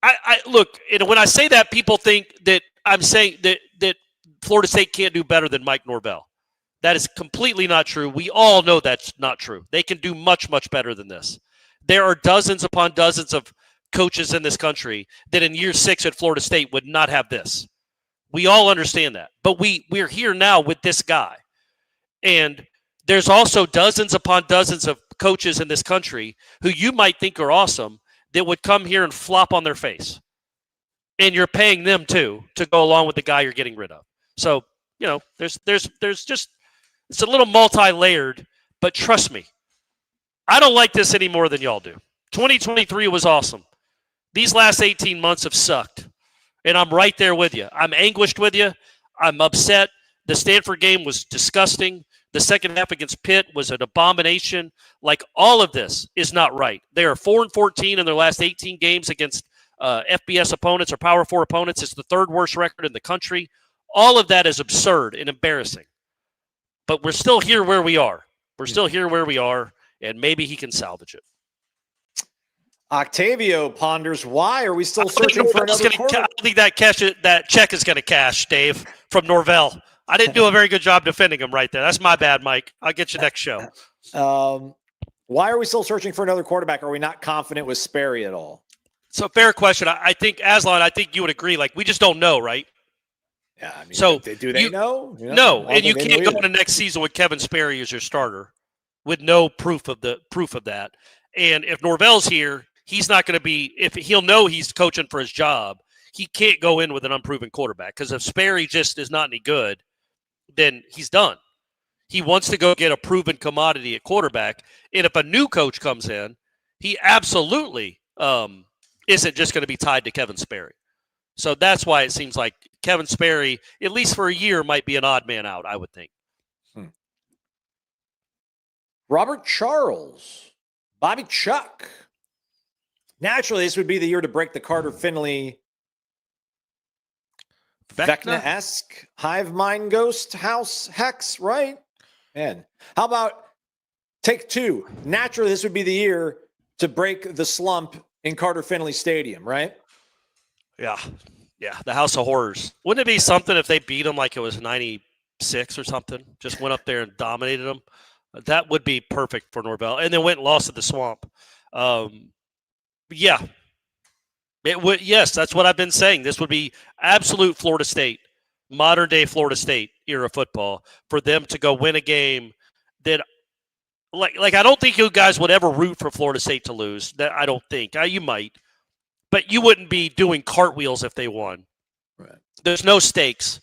I look, and when I say that, people think that I'm saying that Florida State can't do better than Mike Norvell. That is completely not true. We all know that's not true. They can do much, much better than this. There are dozens upon dozens of coaches in this country that in year 6 at Florida State would not have this. We all understand that. But we're here now with this guy. And there's also dozens upon dozens of coaches in this country who you might think are awesome that would come here and flop on their face. And you're paying them too to go along with the guy you're getting rid of. So, there's just, it's a little multi-layered, but trust me, I don't like this any more than y'all do. 2023 was awesome. These last 18 months have sucked. And I'm right there with you. I'm anguished with you. I'm upset. The Stanford game was disgusting. The second half against Pitt was an abomination. Like, all of this is not right. They are 4-14 in their last 18 games against FBS opponents or Power 4 opponents. It's the third worst record in the country. All of that is absurd and embarrassing. But we're still here where we are. And maybe he can salvage it. Octavio ponders, why are we still searching for another quarterback? I don't think that check is going to cash, Dave, from Norvell. I didn't do a very good job defending him right there. That's my bad, Mike. I'll get you next show. Why are we still searching for another quarterback? Are we not confident with Sperry at all? So fair question. I think, Aslan, I think you would agree. Like, we just don't know, right? Yeah, I mean, so do they know? No, and you can't go into next season with Kevin Sperry as your starter with no proof of that. And if Norvell's here, he's not going to be – if he'll know he's coaching for his job, he can't go in with an unproven quarterback because if Sperry just is not any good, then he's done. He wants to go get a proven commodity at quarterback. And if a new coach comes in, he absolutely isn't just going to be tied to Kevin Sperry. So that's why it seems like Kevin Sperry, at least for a year, might be an odd man out, I would think. Robert Charles, Bobby Chuck. Naturally, this would be the year to break the Carter Finley Vecna-esque hive mind ghost house hex, right? Man, how about take two? Naturally, this would be the year to break the slump in Carter Finley Stadium, right? Yeah, the House of Horrors. Wouldn't it be something if they beat them like it was 96 or something? Just went up there and dominated them. That would be perfect for Norvell. And then went and lost at the Swamp. Yeah. It would. Yes, that's what I've been saying. This would be absolute Florida State, modern-day Florida State era football for them to go win a game that like I don't think you guys would ever root for Florida State to lose. That I don't think. You might. But you wouldn't be doing cartwheels if they won. Right. There's no stakes,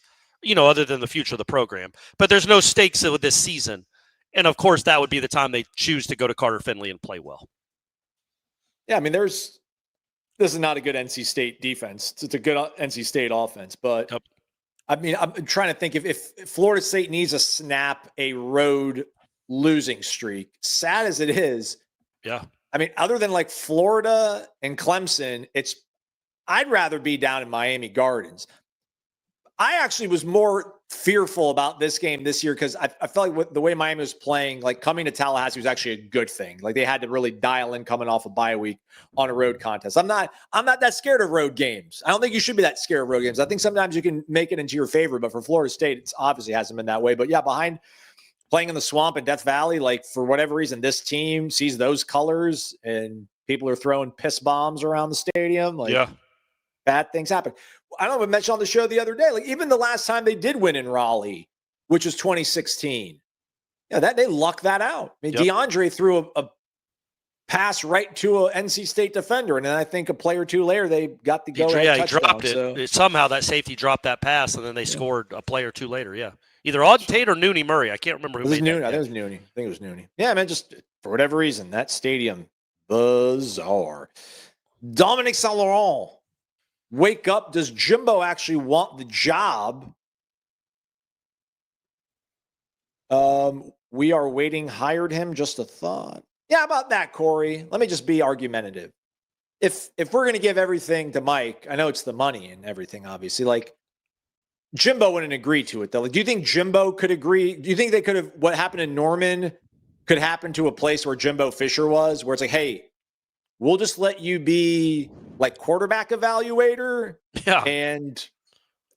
other than the future of the program. But there's no stakes with this season. And, of course, that would be the time they choose to go to Carter Finley and play well. Yeah, I mean, this is not a good NC State defense. It's a good NC State offense. But, Yep. I mean, I'm trying to think if Florida State needs to snap a road losing streak, sad as it is. Yeah. I mean, other than like Florida and Clemson, I'd rather be down in Miami Gardens. I actually was more fearful about this game this year because I felt like the way Miami was playing, like coming to Tallahassee was actually a good thing. Like they had to really dial in coming off a bye week on a road contest. I'm not that scared of road games. I don't think you should be that scared of road games. I think sometimes you can make it into your favor, but for Florida State, it's obviously hasn't been that way. But yeah, behind playing in the Swamp in Death Valley, like for whatever reason, this team sees those colors and people are throwing piss bombs around the stadium. Like, yeah, bad things happen. I don't know if I mentioned on the show the other day, like even the last time they did win in Raleigh, which was 2016, that they lucked that out. I mean, Yep. DeAndre threw a pass right to an NC State defender, and then I think a play or two later they got the go-ahead touchdown. He dropped it. Somehow that safety dropped that pass, and then they scored a play or two later. Yeah, either Auden Tate or Nooney Murray. I can't remember who made that. I think it was Nooney. Yeah, man, just for whatever reason, that stadium, bizarre. Dominic Saint Laurent. Wake up. Does Jimbo actually want the job? We are waiting. Hired him. Just a thought. Yeah, about that, Corey. Let me just be argumentative. If we're going to give everything to Mike, I know it's the money and everything, obviously. Like, Jimbo wouldn't agree to it, though. Like, do you think Jimbo could agree? Do you think they could have, what happened in Norman could happen to a place where Jimbo Fisher was, where it's like, hey, we'll just let you be like quarterback evaluator and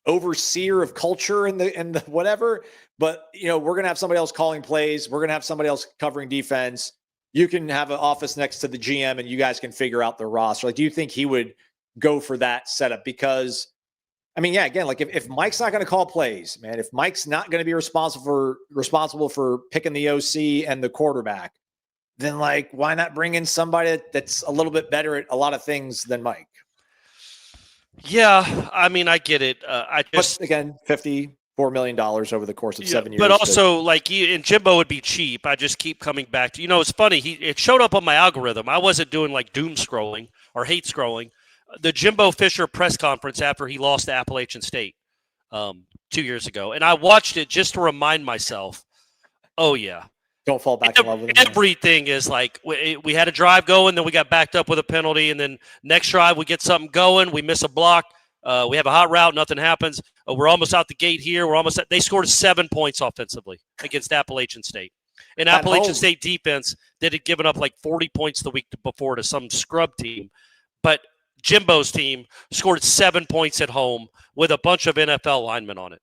overseer of culture and the whatever. But, we're going to have somebody else calling plays. We're going to have somebody else covering defense. You can have an office next to the GM and you guys can figure out the roster. Like, do you think he would go for that setup? Because, I mean, yeah, again, like if Mike's not going to call plays, man, if Mike's not going to be responsible for picking the OC and the quarterback, then like, why not bring in somebody that's a little bit better at a lot of things than Mike? Yeah, I mean, I get it. But again, $54 million over the course of 7 years. But also, and Jimbo would be cheap. I just keep coming back to, it's funny. It showed up on my algorithm. I wasn't doing like doom scrolling or hate scrolling. The Jimbo Fisher press conference after he lost to Appalachian State 2 years ago. And I watched it just to remind myself, oh, yeah. Don't fall back in love with him. Everything is like we had a drive going, then we got backed up with a penalty, and then next drive we get something going, we miss a block, we have a hot route, nothing happens. We're almost out the gate here. They scored 7 points offensively against Appalachian State. And Appalachian State defense that had given up like 40 points the week before to some scrub team. But Jimbo's team scored 7 points at home with a bunch of NFL linemen on it.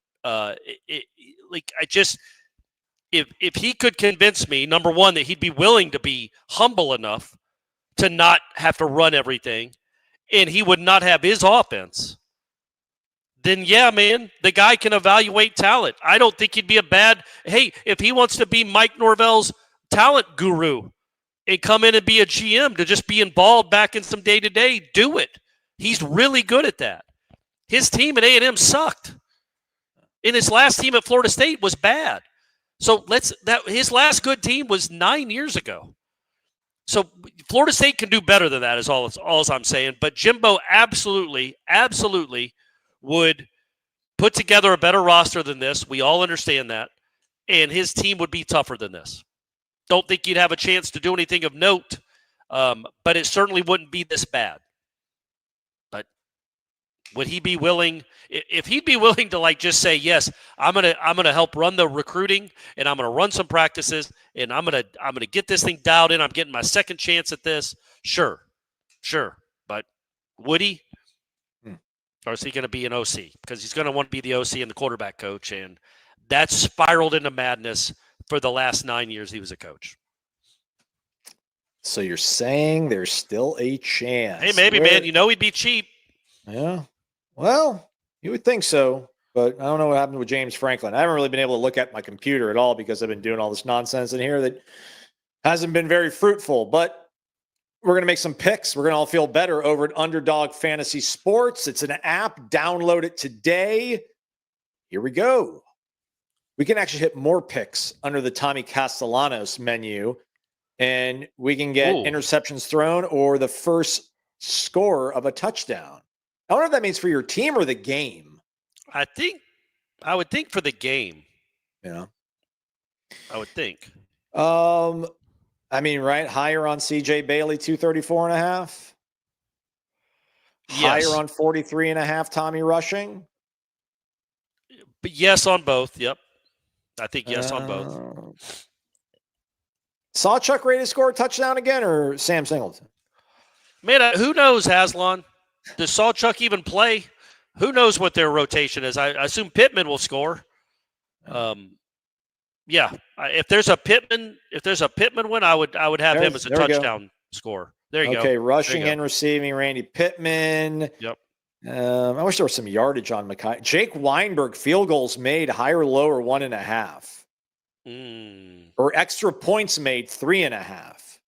If he could convince me, number one, that he'd be willing to be humble enough to not have to run everything, and he would not have his offense, then yeah, man, the guy can evaluate talent. I don't think he'd be if he wants to be Mike Norvell's talent guru and come in and be a GM to just be involved back in some day-to-day, do it. He's really good at that. His team at A&M sucked. And his last team at Florida State was bad. So his last good team was 9 years ago. So Florida State can do better than that is all I'm saying. But Jimbo absolutely would put together a better roster than this. We all understand that. And his team would be tougher than this. Don't think you'd have a chance to do anything of note, but it certainly wouldn't be this bad. But would he be willing? If he'd be willing to like just say, yes, I'm gonna help run the recruiting, and I'm gonna run some practices, and I'm gonna get this thing dialed in. I'm getting my second chance at this. Sure. But would he? Or is he going to be an OC? Because he's going to want to be the OC and the quarterback coach, and that's spiraled into madness for the last 9 years he was a coach. So you're saying there's still a chance? Hey, maybe, man. He'd be cheap. Yeah. Well, you would think so, but I don't know what happened with James Franklin. I haven't really been able to look at my computer at all because I've been doing all this nonsense in here that hasn't been very fruitful, but we're going to make some picks. We're going to all feel better over at Underdog Fantasy Sports. It's an app. Download it today. Here we go. We can actually hit more picks under the Tommy Castellanos menu, and we can get interceptions thrown or the first score of a touchdown. I wonder if that means for your team or the game. I would think for the game. Yeah. I would think. Right? Higher on CJ Bailey, 234.5. Yes. Higher on 43.5, Tommy rushing. But yes on both. Yep. I think yes on both. Sawchuck ready to score a touchdown again, or Sam Singleton? Man, who knows, Haslam? Does Sawchuck even play? Who knows what their rotation is? I assume Pittman will score. Yeah, if there's a Pittman win, I would have him as a touchdown scorer. There you go. Okay, rushing and receiving, Randy Pittman. Yep. I wish there was some yardage on Mackay. Jake Weinberg, field goals made, higher, lower, 1.5. Or extra points made, 3.5.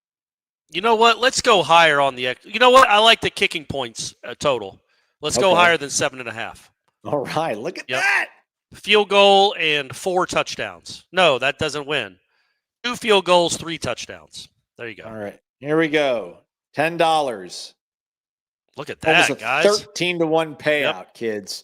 You know what? Let's go higher on the. You know what? I like the kicking points total. Let's go higher than 7.5. All right, look at that. Field goal and 4 touchdowns. No, that doesn't win. 2 field goals, 3 touchdowns. There you go. All right, here we go. $10. Look at that, guys. 13-1 payout, kids.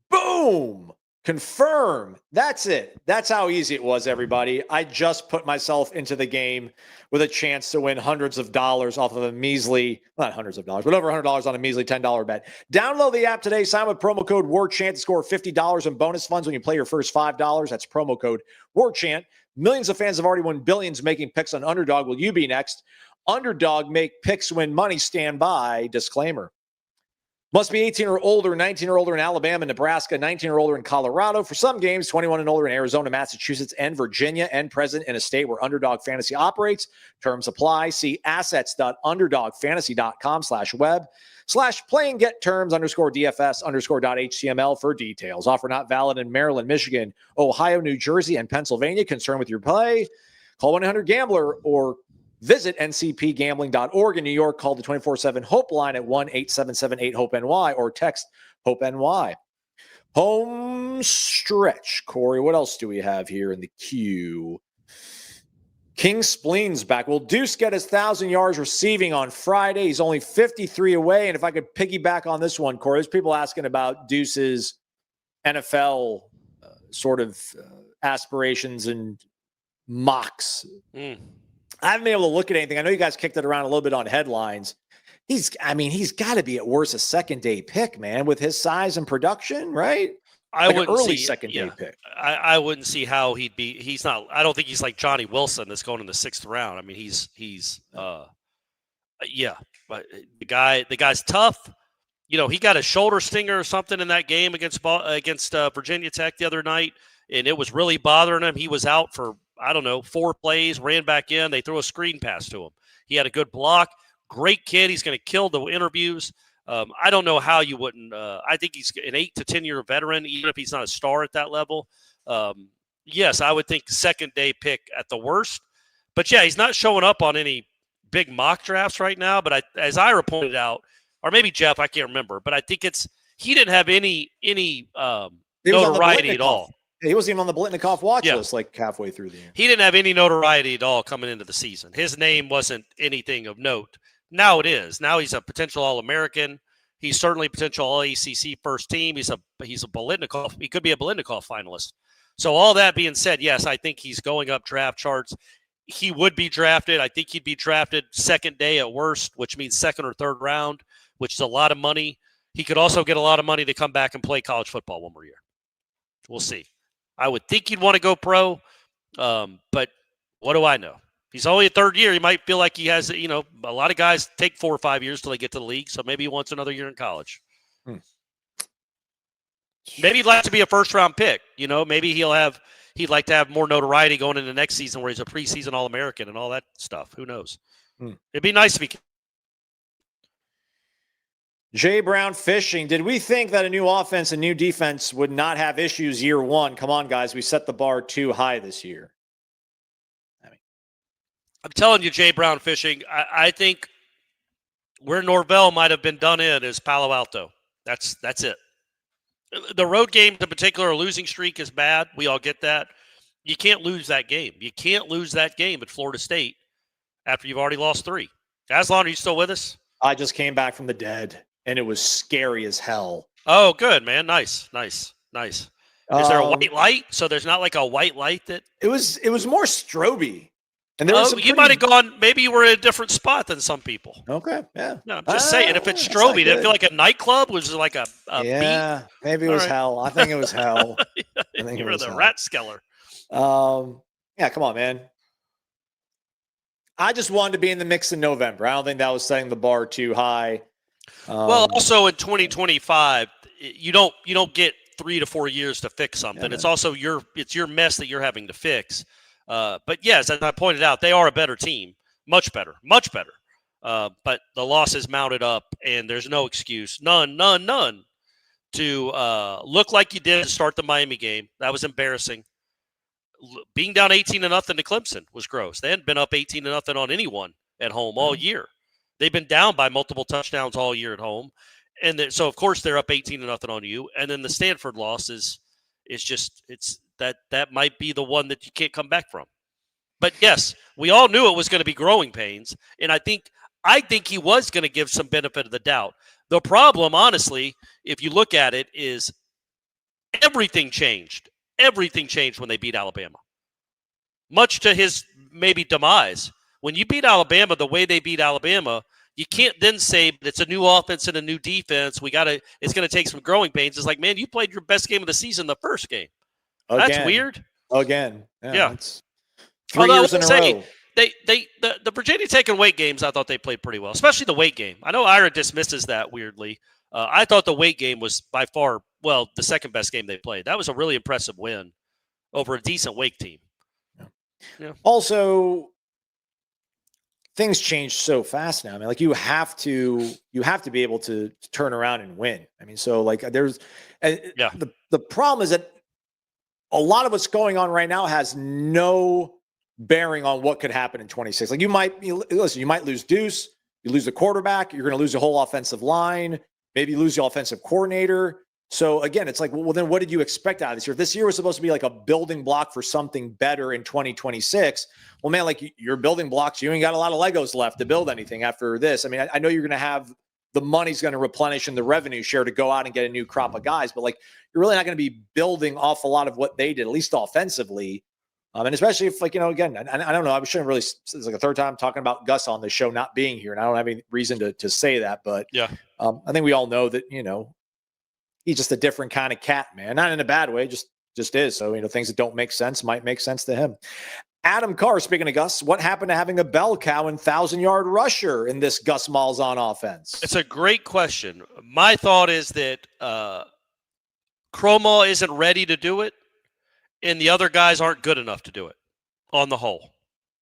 Boom. Confirm. That's it. That's how easy it was, everybody. I just put myself into the game with a chance to win hundreds of dollars off of a measly, not hundreds of dollars, but over $100 on a measly $10 bet. Download the app today. Sign with promo code WARCHANT to score $50 in bonus funds when you play your first $5. That's promo code WARCHANT. Millions of fans have already won billions making picks on Underdog. Will you be next? Underdog, make picks, win money. Stand by. Disclaimer. Must be 18 or older, 19 or older in Alabama, Nebraska, 19 or older in Colorado. For some games, 21 and older in Arizona, Massachusetts, and Virginia, and present in a state where Underdog Fantasy operates. Terms apply. See assets.underdogfantasy.com/web/play and get terms _DFS_.html for details. Offer not valid in Maryland, Michigan, Ohio, New Jersey, and Pennsylvania. Concerned with your play? Call 1-800-GAMBLER or visit ncpgambling.org. In New York, call the 24/7 HOPE line at 1-877-8-HOPE-NY or text HOPE-NY. Home stretch. Corey, what else do we have here in the queue? King Spleen's back. Will Duce get his 1,000 yards receiving on Friday? He's only 53 away. And if I could piggyback on this one, Corey, there's people asking about Duce's NFL aspirations and mocks. I haven't been able to look at anything. I know you guys kicked it around a little bit on headlines. He's got to be at worst a second-day pick, man, with his size and production, right? I like wouldn't an early see, second day yeah, pick. I wouldn't see how he'd be. He's not. I don't think he's like Johnny Wilson that's going in the 6th round. I mean, yeah, but the guy's tough. You know, he got a shoulder stinger or something in that game against Virginia Tech the other night, and it was really bothering him. He was out for, I don't know, 4 plays, ran back in. They threw a screen pass to him. He had a good block. Great kid. He's going to kill the interviews. I don't know how you wouldn't. I think he's an 8 to 10 year veteran, even if he's not a star at that level. Yes, I would think second day pick at the worst. But yeah, he's not showing up on any big mock drafts right now. But as Ira pointed out, or maybe Jeff, I can't remember, but I think he didn't have any notoriety at all. He wasn't even on the Blitnikoff watch list like halfway through the year. He didn't have any notoriety at all coming into the season. His name wasn't anything of note. Now it is. Now he's a potential All-American. He's certainly potential All-ACC first team. He's a Blitnikoff. He could be a Blitnikoff finalist. So all that being said, yes, I think he's going up draft charts. He would be drafted. I think he'd be drafted second day at worst, which means second or third round, which is a lot of money. He could also get a lot of money to come back and play college football one more year. We'll see. I would think he'd want to go pro, but what do I know? He's only a third year. He might feel like he has, a lot of guys take 4 or 5 years till they get to the league, so maybe he wants another year in college. Maybe he'd like to be a first-round pick. Maybe he'd like to have more notoriety going into next season where he's a preseason All-American and all that stuff. Who knows? It'd be nice if he could. Jay Brown Fishing. Did we think that a new offense and new defense would not have issues year one? Come on, guys. We set the bar too high this year. I'm telling you, Jay Brown Fishing, I think where Norvell might have been done in is Palo Alto. That's it. The road games in particular, a losing streak is bad. We all get that. You can't lose that game. You can't lose that game at Florida State after you've already lost 3. Aslan, are you still with us? I just came back from the dead, and it was scary as hell. Oh, good, man. Nice. Is there a white light? So there's not like a white light that – It was more stroby. And there was you might have gone – maybe you were in a different spot than some people. Okay, yeah. No, I'm just saying. If it's stroby, did it feel like a nightclub? Was it like a yeah, beat? Maybe it was hell. I think it was hell. You were the rat skeller. Yeah, come on, man. I just wanted to be in the mix in November. I don't think that was setting the bar too high. Well, also in 2025, you don't get 3 to 4 years to fix something. Yeah, it's also your mess that you're having to fix. But yes, as I pointed out, they are a better team, much better. But the losses mounted up, and there's no excuse, none, to look like you did to start the Miami game. That was embarrassing. Being down 18-0 to Clemson was gross. They hadn't been up 18-0 on anyone at home all year. They've been down by multiple touchdowns all year at home. And so, of course, they're up 18-0 on you. And then the Stanford loss is just that might be the one that you can't come back from. But, yes, we all knew it was going to be growing pains. And I think he was going to give some benefit of the doubt. The problem, honestly, if you look at it, is everything changed. Everything changed when they beat Alabama, much to his maybe demise. When you beat Alabama the way they beat Alabama, you can't then say it's a new offense and a new defense. It's going to take some growing pains. It's like, man, you played your best game of the season the first game. Again. That's weird. Again. Yeah. It's 3 years in a row. The Virginia Tech and Wake games, I thought they played pretty well, especially the Wake game. I know Ira dismisses that weirdly. I thought the Wake game was by far, the second best game they played. That was a really impressive win over a decent Wake team. Yeah. Also, things change so fast now. I mean, like you have to be able to turn around and win. I mean, so like the problem is that a lot of what's going on right now has no bearing on what could happen in 26. Like you might lose Duce, you lose the quarterback, you're going to lose the whole offensive line. Maybe you lose the offensive coordinator. So again, it's like, well, then what did you expect out of this year? If this year was supposed to be like a building block for something better in 2026, well, man, like your building blocks, you ain't got a lot of Legos left to build anything after this. I mean, I know you're going to have the money's going to replenish in the revenue share to go out and get a new crop of guys, but like you're really not going to be building off a lot of what they did, at least offensively. And especially if, like, again, I don't know, I shouldn't really, it's like a third time talking about Gus on the show not being here, and I don't have any reason to say that, but yeah, I think we all know that, he's just a different kind of cat, man. Not in a bad way, just is. So, things that don't make sense might make sense to him. Adam Carr, speaking of Gus, what happened to having a bell cow and 1,000-yard rusher in this Gus Malzahn offense? It's a great question. My thought is that Cromwell isn't ready to do it, and the other guys aren't good enough to do it on the whole.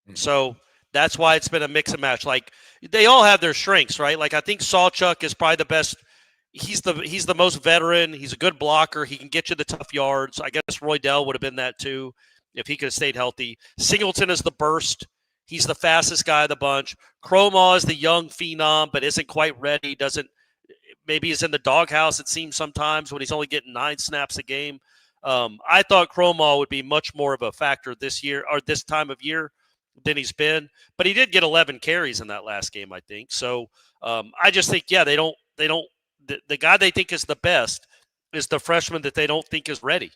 Mm-hmm. So that's why it's been a mix and match. Like, they all have their strengths, right? Like, I think Sawchuk is probably the best. He's the most veteran. He's a good blocker. He can get you the tough yards. I guess Roydell would have been that too if he could have stayed healthy. Singleton is the burst. He's the fastest guy of the bunch. Cromwell is the young phenom, but isn't quite ready. Maybe he's in the doghouse, it seems sometimes, when he's only getting 9 snaps a game. I thought Cromwell would be much more of a factor this year or this time of year than he's been, but he did get 11 carries in that last game, I think. So I just think, they don't. The guy they think is the best is the freshman that they don't think is ready.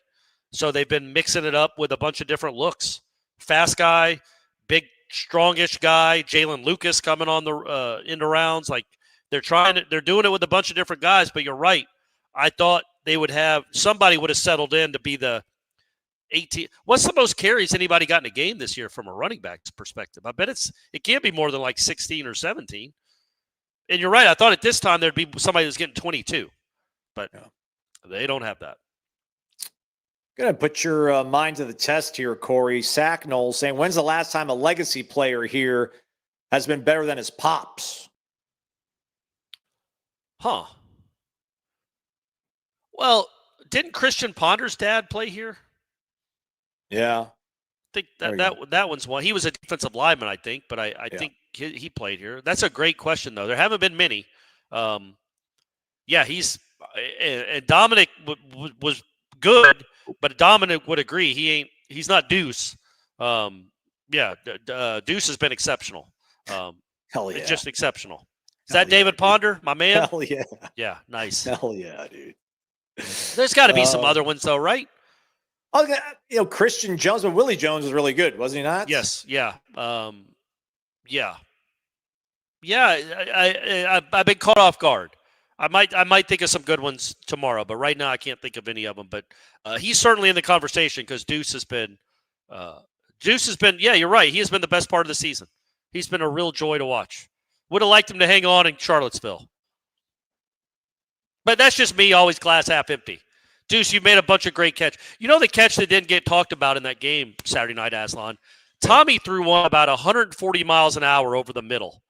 So they've been mixing it up with a bunch of different looks. Fast guy, big, strongish guy, Jalen Lucas coming on the into rounds. Like, they're doing it with a bunch of different guys, but you're right. I thought somebody would have settled in to be the 18. What's the most carries anybody got in a game this year from a running back's perspective? I bet it can't be more than like 16 or 17. And you're right. I thought at this time there'd be somebody that's getting 22, but they don't have that. Going to put your mind to the test here, Corey. Sack Noles saying, when's the last time a legacy player here has been better than his pops? Huh. Well, didn't Christian Ponder's dad play here? Yeah. I think that one's one. He was a defensive lineman, I think, but I think he played here. That's a great question, though. There haven't been many. He's and Dominic was good, but Dominic would agree he's not Duce. Duce has been exceptional. Hell yeah, just exceptional. Is that David Ponder, my man? Hell yeah, yeah, nice. Hell yeah, dude. There's got to be some other ones, though, right? Christian Jones, but Willie Jones was really good, wasn't he not? Yes, yeah. I've been caught off guard. I might think of some good ones tomorrow, but right now I can't think of any of them. But he's certainly in the conversation because Duce has been. Yeah, you're right. He has been the best part of the season. He's been a real joy to watch. Would have liked him to hang on in Charlottesville, but that's just me. Always glass half empty. Duce, you made a bunch of great catch. The catch that didn't get talked about in that game Saturday night, Aslan. Tommy threw one about 140 miles an hour over the middle,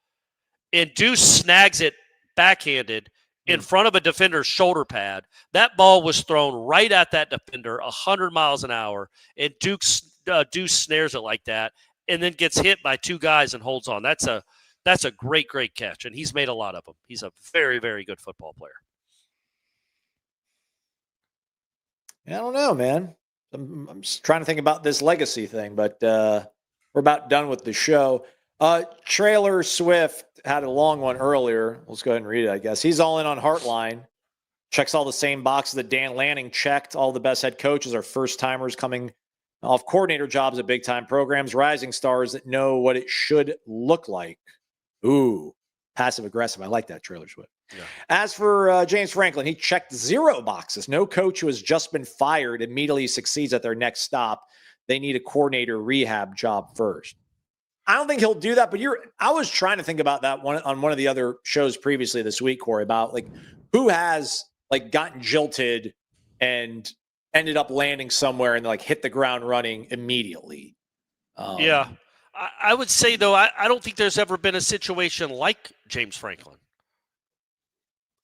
and Duce snags it backhanded in front of a defender's shoulder pad. That ball was thrown right at that defender, 100 miles an hour, and Duce snares it like that, and then gets hit by 2 guys and holds on. That's a great, great catch, and he's made a lot of them. He's a very, very good football player. I don't know, man. I'm just trying to think about this legacy thing, but we're about done with the show. Trailer Swift had a long one earlier. Let's go ahead and read it, I guess. He's all in on Hartline. Checks all the same boxes that Dan Lanning checked. All the best head coaches are first-timers coming off coordinator jobs at big-time programs. Rising stars that know what it should look like. Ooh, passive-aggressive. I like that, Trailer Swift. Yeah. As for James Franklin, he checked 0 boxes. No coach who has just been fired immediately succeeds at their next stop. They need a coordinator rehab job first. I don't think he'll do that, but I was trying to think about that on one of the other shows previously this week, Corey, about who has gotten jilted and ended up landing somewhere and hit the ground running immediately. I would say, though, I don't think there's ever been a situation like James Franklin.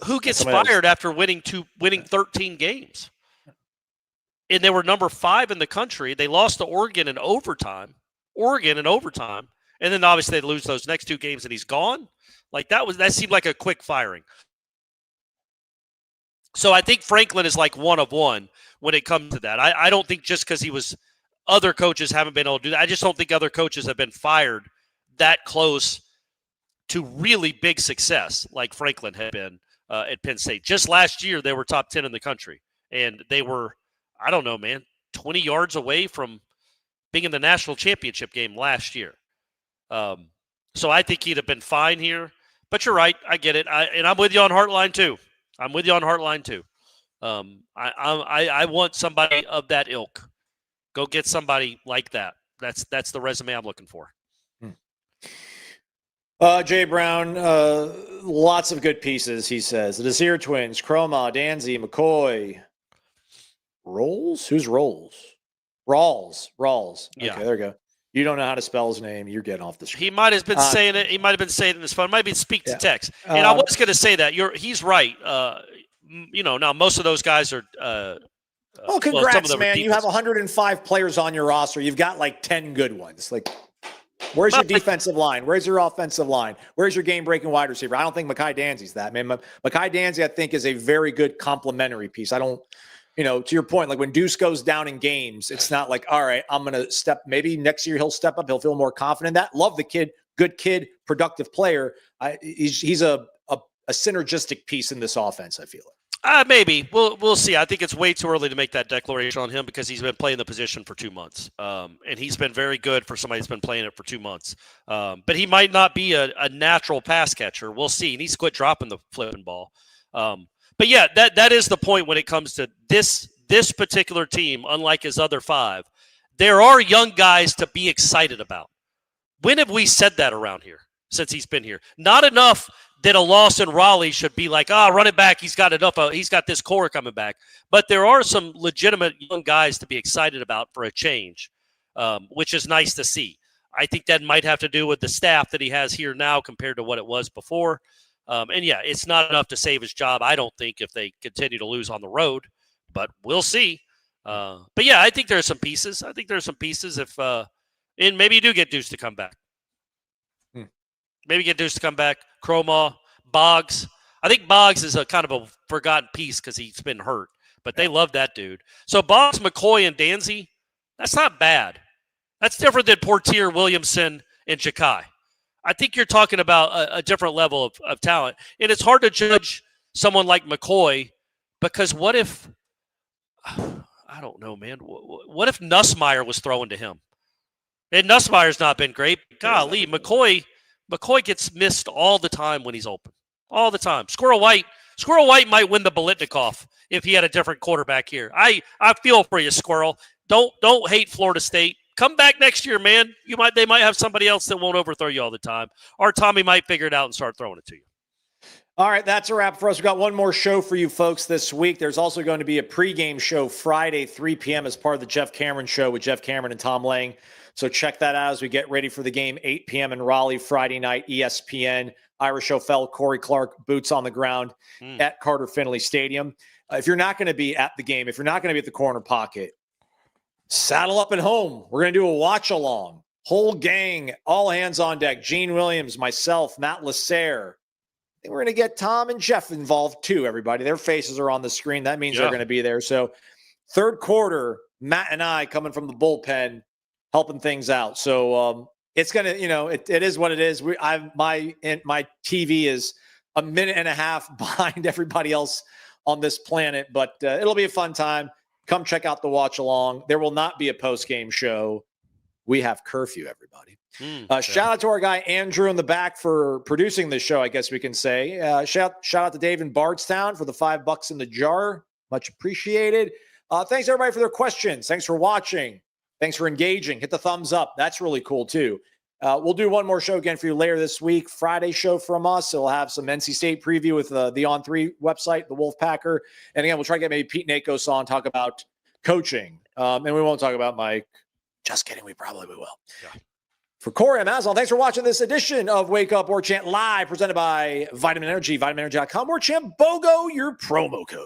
Who gets fired after winning 13 games? And they were number 5 in the country. They lost to Oregon in overtime. And then obviously they lose those next 2 games and he's gone. That seemed like a quick firing. So I think Franklin is one of one when it comes to that. I don't think just because other coaches haven't been able to do that. I just don't think other coaches have been fired that close to really big success like Franklin had been at Penn State. Just last year, they were top 10 in the country. And they were, 20 yards away from being in the national championship game last year. So I think he'd have been fine here. But you're right. I get it. And I'm with you on Hartline, too. I want somebody of that ilk. Go get somebody like that. That's the resume I'm looking for. Jay Brown, lots of good pieces, he says. The Desir twins, Chroma, Danzy, McCoy. Rolls? Who's Rolls? Rawls. Yeah. Okay, there we go. You don't know how to spell his name. You're getting off the screen. He might have been saying it. He might have been saying it in his phone. Might be speak to text. And I was going to say that he's right. Now most of those guys are. Well, congrats, some of them man. You have 105 players on your roster. You've got like 10 good ones. Like, where's your defensive line? Where's your offensive line? Where's your game-breaking wide receiver? I don't think Mekhi Danzy's that, man. Mekhi Danzy, I think, is a very good complementary piece. I don't, to your point, like when Duce goes down in games, it's not like, all right, I'm going to step. Maybe next year he'll step up. He'll feel more confident in that. Love the kid. Good kid. Productive player. He's a synergistic piece in this offense, I feel like. Maybe we'll see. I think it's way too early to make that declaration on him because he's been playing the position for 2 months, and he's been very good for somebody that's been playing it for 2 months. But he might not be a natural pass catcher. We'll see. He needs to quit dropping the flipping ball. But yeah, that is the point when it comes to this particular team. Unlike his other 5, there are young guys to be excited about. When have we said that around here since he's been here? Not enough that a loss in Raleigh should be like, run it back. He's got enough. He's got this core coming back. But there are some legitimate young guys to be excited about for a change, which is nice to see. I think that might have to do with the staff that he has here now compared to what it was before. And yeah, it's not enough to save his job, I don't think, if they continue to lose on the road. But we'll see. But yeah, I think there's some pieces. If and maybe you do get Duce to come back. Maybe get Duce to come back. Chroma, Boggs. I think Boggs is a kind of a forgotten piece because he's been hurt, but they love that dude. So Boggs, McCoy, and Danzy, that's not bad. That's different than Portier, Williamson, and Jakai. I think you're talking about a different level of talent. And it's hard to judge someone like McCoy because what if – I don't know, man. What if Nussmeier was throwing to him? And Nussmeier's not been great. Golly, McCoy gets missed all the time when he's open. All the time. Squirrel White might win the Biletnikoff if he had a different quarterback here. I feel for you, Squirrel. Don't hate Florida State. Come back next year, man. They might have somebody else that won't overthrow you all the time. Or Tommy might figure it out and start throwing it to you. All right, that's a wrap for us. We've got one more show for you folks this week. There's also going to be a pregame show Friday, 3 p.m. as part of the Jeff Cameron Show with Jeff Cameron and Tom Lang. So check that out as we get ready for the game, 8 p.m. in Raleigh, Friday night, ESPN. Irish O'Fell, Corey Clark, boots on the ground at Carter Finley Stadium. If you're not going to be at the game, if you're not going to be at the corner pocket, saddle up at home. We're going to do a watch-along. Whole gang, all hands on deck. Gene Williams, myself, Matt Lasser. I think we're going to get Tom and Jeff involved too, everybody. Their faces are on the screen. That means they're going to be there. So third quarter, Matt and I coming from the bullpen, helping things out. So it's going to, it is what it is. My TV is a minute and a half behind everybody else on this planet, but it'll be a fun time. Come check out the watch along. There will not be a post-game show. We have curfew, everybody. Shout out to our guy Andrew in the back for producing this show, I guess we can say. Shout out to Dave in Bardstown for the $5 in the jar. Much appreciated. Thanks, everybody, for their questions. Thanks for watching. Thanks for engaging. Hit the thumbs up. That's really cool, too. We'll do one more show again for you later this week. Friday show from us. So we'll have some NC State preview with the On3 website, the Wolfpacker. And again, we'll try to get maybe Pete Nakos on, talk about coaching. And we won't talk about Mike. Just kidding. We probably will. Yeah. For Corey, I'm Aslan. Thanks for watching this edition of Wake Up Warchant Live, presented by Vitamin Energy, vitaminenergy.com. Warchant BOGO, your promo code.